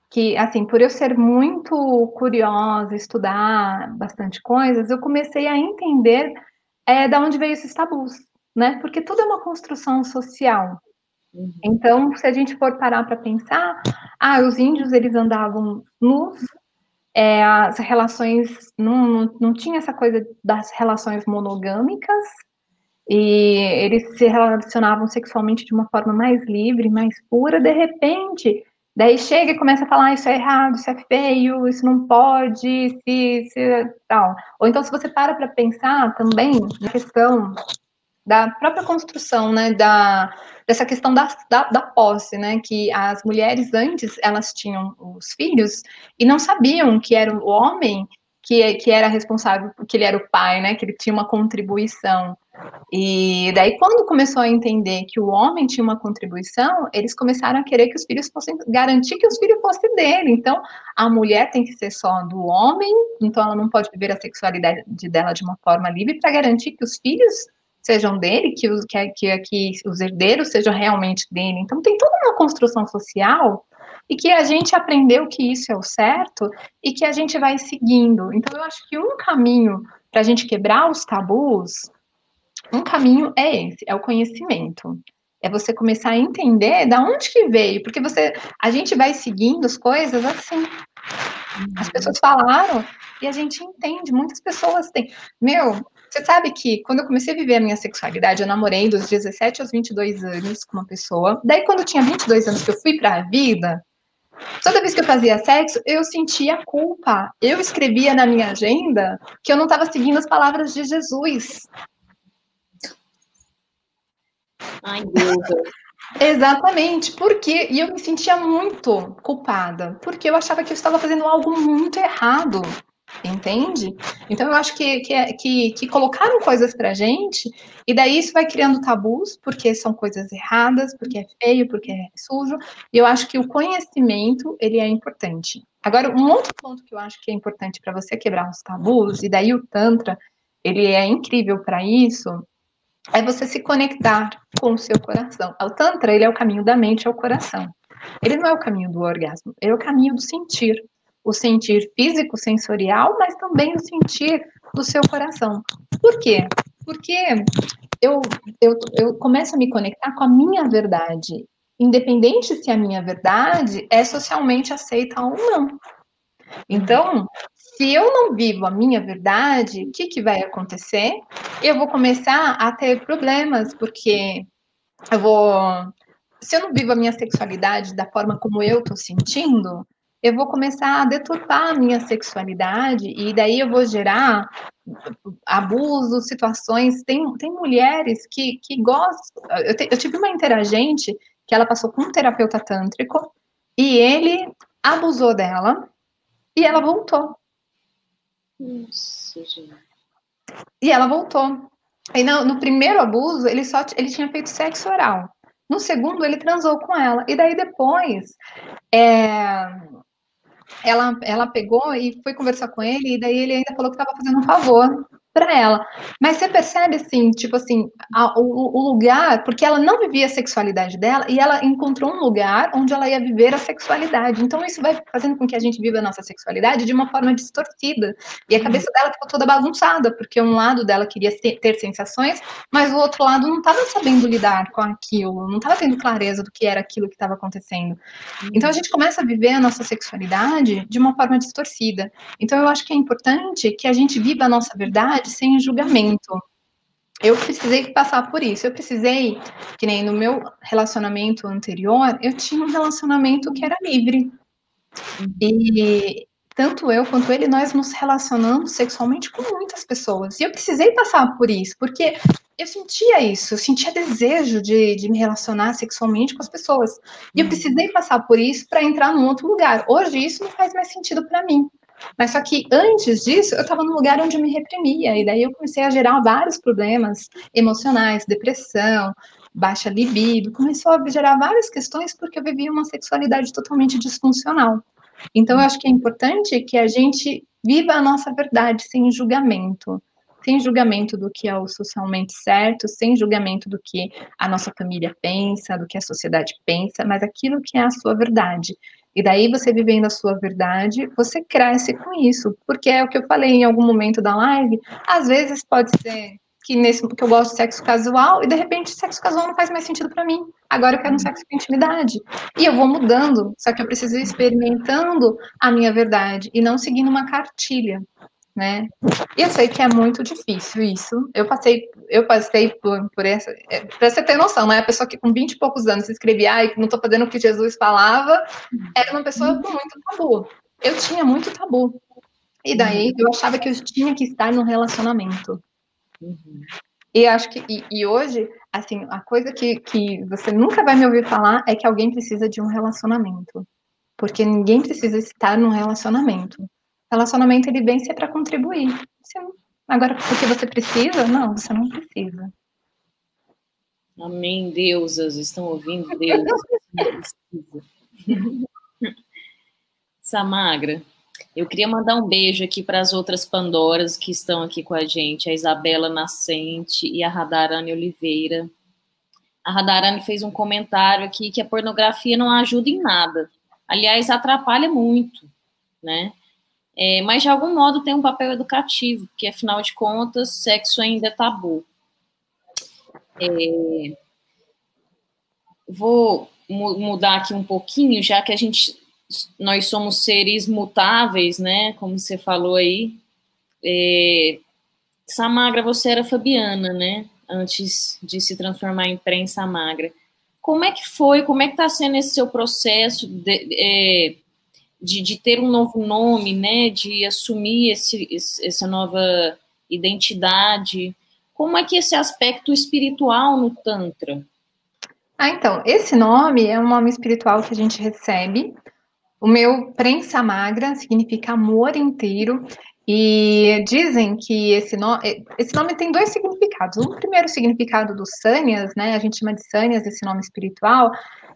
que, assim, por eu ser muito curiosa, estudar bastante coisas, eu comecei a entender da onde veio esses tabus, né? Porque tudo é uma construção social. Então, se a gente for parar para pensar, os índios eles andavam nus, as relações não tinha essa coisa das relações monogâmicas, e eles se relacionavam sexualmente de uma forma mais livre, mais pura, de repente, daí chega e começa a falar, isso é errado, isso é feio, isso não pode, se tal. Ou então, se você para pensar também na questão da própria construção, né, dessa questão da posse, né, que as mulheres antes, elas tinham os filhos e não sabiam que era o homem que era responsável, que ele era o pai, né, que ele tinha uma contribuição. E daí, quando começou a entender que o homem tinha uma contribuição, eles começaram a querer que os filhos fossem, garantir que os filhos fossem dele. Então, a mulher tem que ser só do homem, então ela não pode viver a sexualidade dela de uma forma livre para garantir que os filhos sejam dele, que os herdeiros sejam realmente dele. Então, tem toda uma construção social e que a gente aprendeu que isso é o certo e que a gente vai seguindo. Então, eu acho que um caminho para a gente quebrar os tabus, um caminho é esse, é o conhecimento. É você começar a entender da onde que veio, porque a gente vai seguindo as coisas assim. As pessoas falaram e a gente entende. Muitas pessoas têm. Você sabe que quando eu comecei a viver a minha sexualidade, eu namorei dos 17 aos 22 anos com uma pessoa. Daí, quando eu tinha 22 anos que eu fui para a vida, toda vez que eu fazia sexo, eu sentia culpa. Eu escrevia na minha agenda que eu não estava seguindo as palavras de Jesus. Ai, Deus. Exatamente, porque e eu me sentia muito culpada, porque eu achava que eu estava fazendo algo muito errado, entende? Então eu acho que colocaram coisas pra gente, e daí isso vai criando tabus, porque são coisas erradas, porque é feio, porque é sujo, e eu acho que o conhecimento, ele é importante. Agora, um outro ponto que eu acho que é importante para você quebrar os tabus, e daí o Tantra, ele é incrível para isso, é você se conectar com o seu coração. O Tantra, ele é o caminho da mente ao coração. ele não é o caminho do orgasmo, ele é o caminho do sentir. O sentir físico, sensorial, mas também o sentir do seu coração. Por quê? Porque eu começo a me conectar com a minha verdade, independente se a minha verdade é socialmente aceita ou não. Então, se eu não vivo a minha verdade, o que vai acontecer? Eu vou começar a ter problemas, porque eu vou. Se eu não vivo a minha sexualidade da forma como eu estou sentindo, eu vou começar a deturpar a minha sexualidade e daí eu vou gerar abusos, situações. Tem mulheres que gostam. Eu tive uma interagente que ela passou com um terapeuta tântrico e ele abusou dela e ela voltou. Nossa, gente. E ela voltou. E no primeiro abuso, ele tinha feito sexo oral. No segundo, ele transou com ela. E daí depois, ela pegou e foi conversar com ele, e daí ele ainda falou que estava fazendo um favor para ela. Mas você percebe, assim, tipo assim, o lugar, porque ela não vivia a sexualidade dela, e ela encontrou um lugar onde ela ia viver a sexualidade. Então isso vai fazendo com que a gente viva a nossa sexualidade de uma forma distorcida. E a cabeça dela ficou toda bagunçada, porque um lado dela queria ter sensações, mas o outro lado não estava sabendo lidar com aquilo, não estava tendo clareza do que era aquilo que estava acontecendo. Então a gente começa a viver a nossa sexualidade de uma forma distorcida. Então eu acho que é importante que a gente viva a nossa verdade sem julgamento. Eu precisei passar por isso. Eu precisei, que nem no meu relacionamento anterior, eu tinha um relacionamento que era livre. E tanto eu quanto ele, nós nos relacionamos sexualmente com muitas pessoas. E eu precisei passar por isso, porque eu sentia isso, eu sentia desejo de me relacionar sexualmente com as pessoas. E eu precisei passar por isso para entrar num outro lugar. Hoje isso não faz mais sentido para mim. Mas só que antes disso, eu estava num lugar onde eu me reprimia, e daí eu comecei a gerar vários problemas emocionais, depressão, baixa libido, começou a gerar várias questões porque eu vivia uma sexualidade totalmente disfuncional. Então, eu acho que é importante que a gente viva a nossa verdade sem julgamento do que é o socialmente certo, sem julgamento do que a nossa família pensa, do que a sociedade pensa, mas aquilo que é a sua verdade. E daí, você vivendo a sua verdade, você cresce com isso, porque é o que eu falei em algum momento da live, às vezes pode ser que eu gosto de sexo casual, e de repente sexo casual não faz mais sentido para mim. Agora eu quero um sexo com intimidade. E eu vou mudando, só que eu preciso ir experimentando a minha verdade e não seguindo uma cartilha, né? E eu sei que é muito difícil isso. Eu passei por essa. Pra você ter noção, né? A pessoa que com 20 e poucos anos se escrevia, ai, não tô fazendo o que Jesus falava, era uma pessoa com muito tabu. Eu tinha muito tabu. E daí eu achava que eu tinha que estar num relacionamento. E acho que e hoje, assim, a coisa que você nunca vai me ouvir falar é que alguém precisa de um relacionamento. Porque ninguém precisa estar num relacionamento. Relacionamento, ele vem se é para contribuir. Agora, porque você precisa? Não, você não precisa. Amém, deusas, estão ouvindo, deusas? Samagra, eu queria mandar um beijo aqui para as outras Pandoras que estão aqui com a gente, a Isabela Nascente e a Radharani Oliveira. A Radharani fez um comentário aqui que a pornografia não ajuda em nada. Aliás, atrapalha muito, né? Mas de algum modo tem um papel educativo, porque afinal de contas, sexo ainda é tabu. Vou mudar aqui um pouquinho, já que nós somos seres mutáveis, né? Como você falou aí. Samagra, você era Fabiana, né? Antes de se transformar em prensa magra. Como é que foi? Como é que está sendo esse seu processo de ter um novo nome, né? De assumir essa nova identidade? Como é que esse aspecto espiritual no Tantra? Então, esse nome é um nome espiritual que a gente recebe. O meu prensa magra significa amor inteiro. E dizem que esse nome tem dois significados. O primeiro significado dos Sanyas, né? A gente chama de Sanyas esse nome espiritual.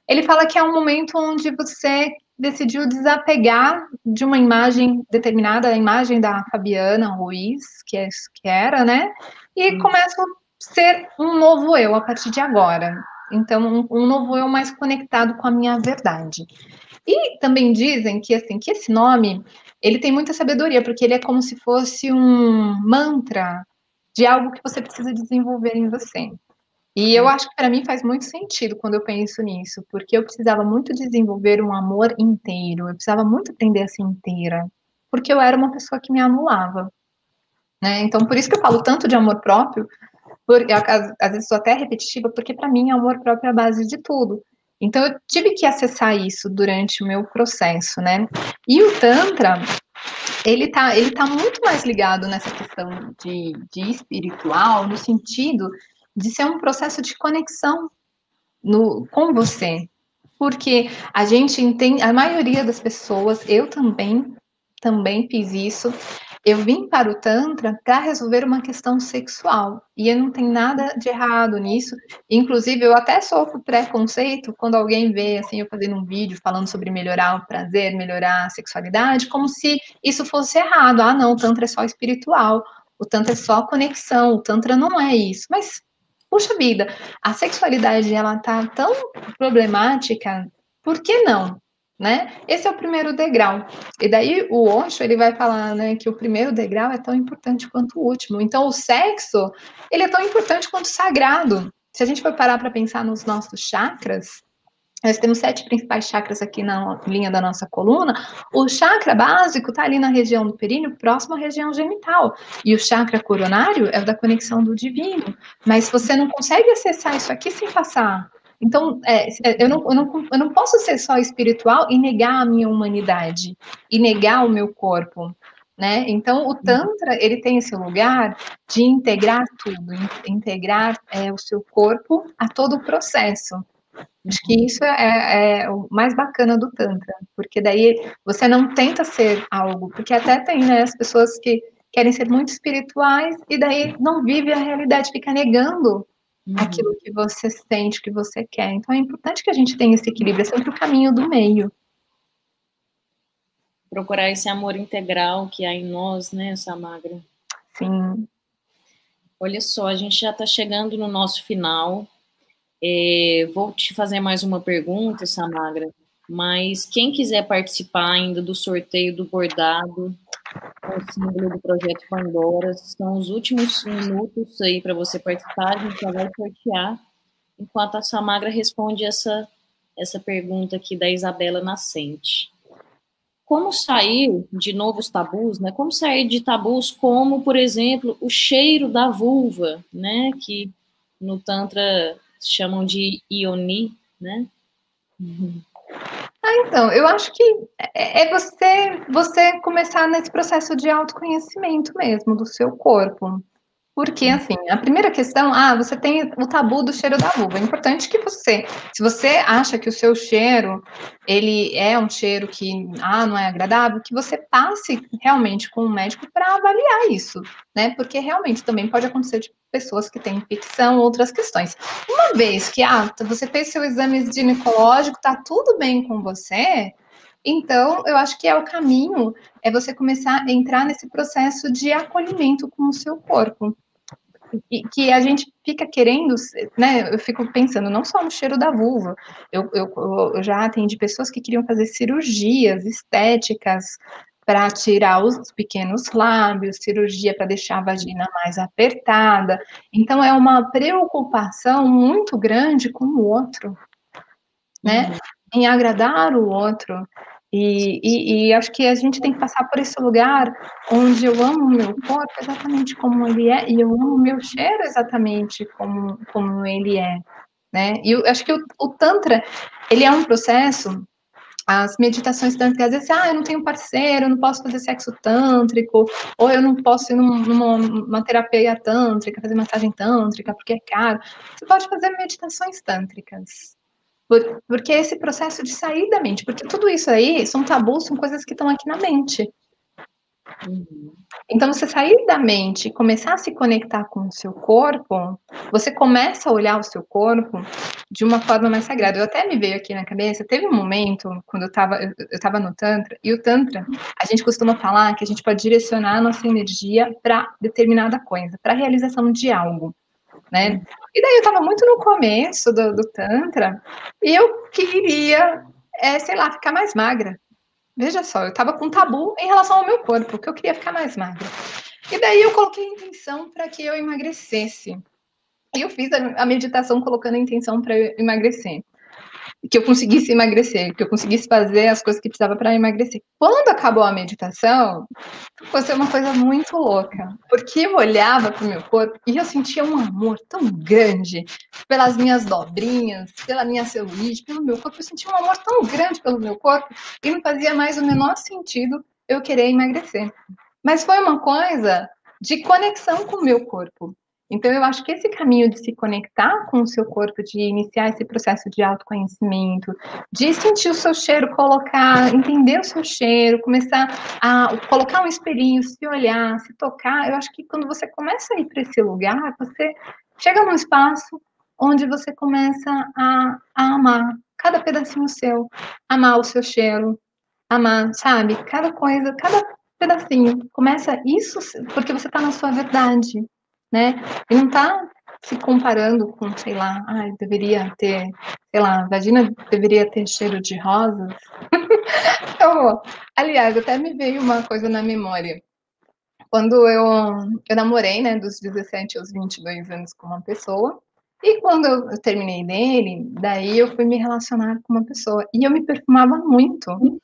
Ele fala que é um momento onde você decidiu desapegar de uma imagem determinada, a imagem da Fabiana Ruiz, que era, né? E começa a ser um novo eu a partir de agora. Então, um novo eu mais conectado com a minha verdade. E também dizem que, assim, que esse nome, ele tem muita sabedoria, porque ele é como se fosse um mantra de algo que você precisa desenvolver em você. E eu acho que para mim faz muito sentido quando eu penso nisso, porque eu precisava muito desenvolver um amor inteiro, eu precisava muito aprender a ser inteira, porque eu era uma pessoa que me anulava, né? Então, por isso que eu falo tanto de amor próprio, porque às vezes sou até repetitiva, porque para mim amor próprio é a base de tudo. Então, eu tive que acessar isso durante o meu processo, né? E o Tantra, ele tá muito mais ligado nessa questão de espiritual, no sentido de ser um processo de conexão com você. Porque a gente entende, a maioria das pessoas, eu também fiz isso. Eu vim para o Tantra para resolver uma questão sexual. E não tem nada de errado nisso. Inclusive, eu até sofro preconceito quando alguém vê assim, eu fazendo um vídeo falando sobre melhorar o prazer, melhorar a sexualidade, como se isso fosse errado. Ah, não, o Tantra é só espiritual, o Tantra é só conexão, o Tantra não é isso. Mas, puxa vida, a sexualidade ela tá tão problemática, por que não? Né? Esse é o primeiro degrau. E daí o Osho, ele vai falar, né, que o primeiro degrau é tão importante quanto o último. Então o sexo, ele é tão importante quanto o sagrado. Se a gente for parar para pensar nos nossos chakras, nós temos 7 principais chakras aqui na linha da nossa coluna. O chakra básico está ali na região do períneo, próximo à região genital. E o chakra coronário é o da conexão do divino. Mas você não consegue acessar isso aqui sem passar. Então, eu não posso ser só espiritual e negar a minha humanidade, e negar o meu corpo. Né? Então, o Tantra, ele tem esse lugar de integrar tudo, integrar o seu corpo a todo o processo. Acho que isso é o mais bacana do Tantra, porque daí você não tenta ser algo, porque até tem, né, as pessoas que querem ser muito espirituais e daí não vive a realidade, fica negando aquilo que você sente, que você quer. Então é importante que a gente tenha esse equilíbrio, é sempre o caminho do meio. Procurar esse amor integral que há em nós, né, Samagra? Sim. Olha só, a gente já está chegando no nosso final. Vou te fazer mais uma pergunta, Samagra, mas quem quiser participar ainda do sorteio do bordado com o símbolo do Projeto Pandora, são os últimos minutos aí para você participar, a gente já vai sortear, enquanto a Samagra responde essa pergunta aqui da Isabela Nascente. Como sair de novos tabus, né? Como sair de tabus como, por exemplo, o cheiro da vulva, né? Que no Tantra chamam de Ioni, né? Então, eu acho que é você começar nesse processo de autoconhecimento mesmo do seu corpo. Porque, assim, a primeira questão, você tem o tabu do cheiro da vulva. É importante que se você acha que o seu cheiro, ele é um cheiro que, não é agradável, que você passe realmente com o médico para avaliar isso, né? Porque realmente também pode acontecer de pessoas que têm infecção, outras questões. Uma vez que, você fez seu exame ginecológico, tá tudo bem com você, então, eu acho que o caminho é você começar a entrar nesse processo de acolhimento com o seu corpo. E que a gente fica querendo, né? Eu fico pensando não só no cheiro da vulva. Eu já atendi pessoas que queriam fazer cirurgias estéticas para tirar os pequenos lábios, cirurgia para deixar a vagina mais apertada. Então, é uma preocupação muito grande com o outro, né? Em agradar o outro. E acho que a gente tem que passar por esse lugar onde eu amo o meu corpo exatamente como ele é, e eu amo o meu cheiro exatamente como ele é, né? E eu acho que o Tantra, ele é um processo, as meditações tântricas, às vezes, eu não tenho parceiro, eu não posso fazer sexo tântrico, ou eu não posso ir numa terapia tântrica, fazer massagem tântrica, porque é caro. Você pode fazer meditações tântricas. Porque esse processo de sair da mente, porque tudo isso aí são tabus, são coisas que estão aqui na mente. Então, você sair da mente e começar a se conectar com o seu corpo, você começa a olhar o seu corpo de uma forma mais sagrada. Eu até me veio aqui na cabeça, teve um momento, quando eu estava no Tantra, e o Tantra, a gente costuma falar que a gente pode direcionar a nossa energia para determinada coisa, para a realização de algo. né? E daí eu estava muito no começo do Tantra e eu queria, sei lá, ficar mais magra. Veja só, eu estava com tabu em relação ao meu corpo, porque eu queria ficar mais magra. E daí eu coloquei a intenção para que eu emagrecesse. E eu fiz a meditação colocando a intenção para eu emagrecer. Que eu conseguisse emagrecer, que eu conseguisse fazer as coisas que precisava para emagrecer. Quando acabou a meditação, foi uma coisa muito louca, porque eu olhava para o meu corpo e eu sentia um amor tão grande pelas minhas dobrinhas, pela minha celulite, pelo meu corpo. Eu sentia um amor tão grande pelo meu corpo e não fazia mais o menor sentido eu querer emagrecer. Mas foi uma coisa de conexão com o meu corpo. Então, eu acho que esse caminho de se conectar com o seu corpo, de iniciar esse processo de autoconhecimento, de sentir o seu cheiro, entender o seu cheiro, começar a colocar um espelhinho, se olhar, se tocar, eu acho que quando você começa a ir para esse lugar, você chega num espaço onde você começa a amar cada pedacinho seu, amar o seu cheiro, amar, sabe? Cada coisa, cada pedacinho. Começa isso porque você está na sua verdade, né? E não está se comparando com, sei lá, deveria ter, sei lá, vagina deveria ter cheiro de rosas. Então, aliás, até me veio uma coisa na memória. Quando eu namorei, né, dos 17 aos 22 anos com uma pessoa, e quando eu terminei dele, daí eu fui me relacionar com uma pessoa, e eu me perfumava muito,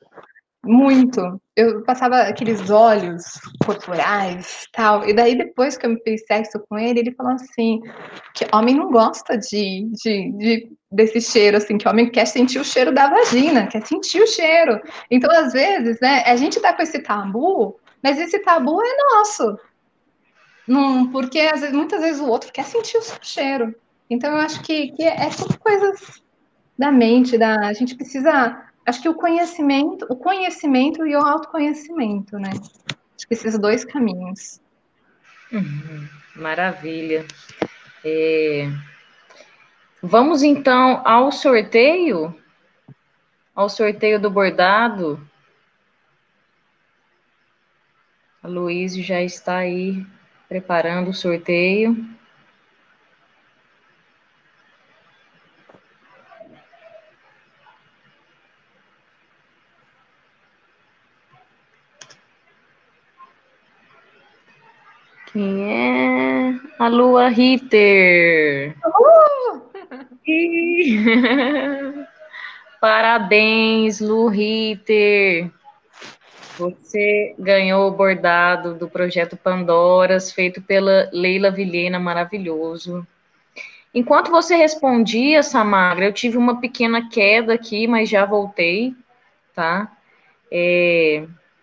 muito. Eu passava aqueles óleos corporais, tal. E daí depois que eu me fiz sexo com ele, ele falou assim, que homem não gosta desse cheiro, assim, que homem quer sentir o cheiro da vagina, quer sentir o cheiro. Então, às vezes, né, a gente tá com esse tabu, mas esse tabu é nosso. Não, porque muitas vezes o outro quer sentir o seu cheiro. Então, eu acho que é tudo coisas da mente, a gente precisa, acho que o conhecimento e o autoconhecimento, né? Acho que esses dois caminhos. Maravilha. Vamos então ao sorteio do bordado. A Luísa já está aí preparando o sorteio. Quem é? A Lua Ritter. Parabéns, Lu Ritter. Você ganhou o bordado do projeto Pandoras, feito pela Leila Vilhena, maravilhoso. Enquanto você respondia, Samagra, eu tive uma pequena queda aqui, mas já voltei, tá?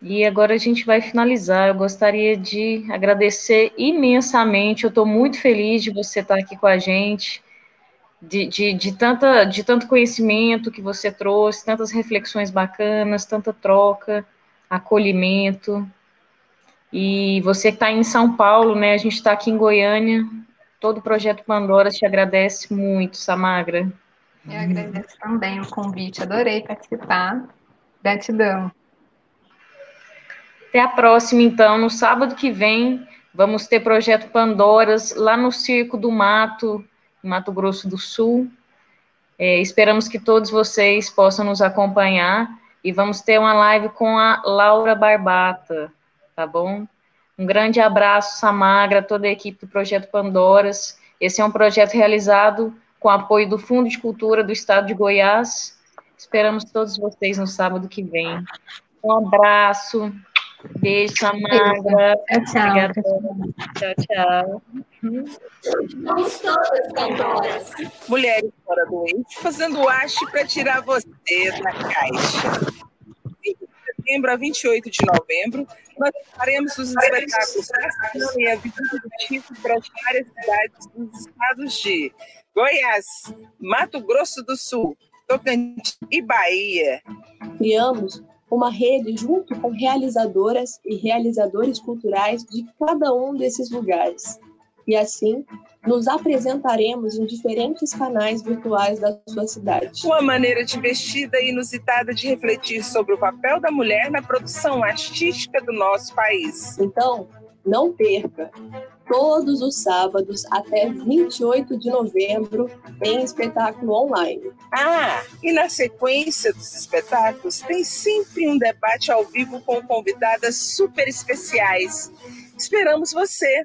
E agora a gente vai finalizar. Eu gostaria de agradecer imensamente. Eu estou muito feliz de você estar aqui com a gente, de tanto conhecimento que você trouxe, tantas reflexões bacanas, tanta troca, acolhimento. E você que está em São Paulo, né? A gente está aqui em Goiânia. Todo o Projeto Pandora te agradece muito, Samagra. Eu agradeço também o convite, adorei participar. Gratidão. Até a próxima, então. No sábado que vem, vamos ter Projeto Pandoras lá no Circo do Mato, em Mato Grosso do Sul. Esperamos que todos vocês possam nos acompanhar e vamos ter uma live com a Laura Barbata, tá bom? Um grande abraço, Samagra, toda a equipe do Projeto Pandoras. Esse é um projeto realizado com apoio do Fundo de Cultura do Estado de Goiás. Esperamos todos vocês no sábado que vem. Um abraço. Beijo, Samagra. Tchau, tchau. Tchau, tchau. Somos todas Pandoras. Mulheres fora do eixo, fazendo haste para tirar você da caixa. 20 de setembro a 28 de novembro, nós faremos os espetáculos Castanha e a Visita do Chico para várias cidades dos estados de Goiás, Mato Grosso do Sul, Tocantins e Bahia. Criamos uma rede junto com realizadoras e realizadores culturais de cada um desses lugares. E assim, nos apresentaremos em diferentes canais virtuais da sua cidade. Uma maneira divertida e inusitada de refletir sobre o papel da mulher na produção artística do nosso país. Então, não perca! todos os sábados até 28 de novembro em espetáculo online. E na sequência dos espetáculos tem sempre um debate ao vivo com convidadas super especiais. Esperamos você!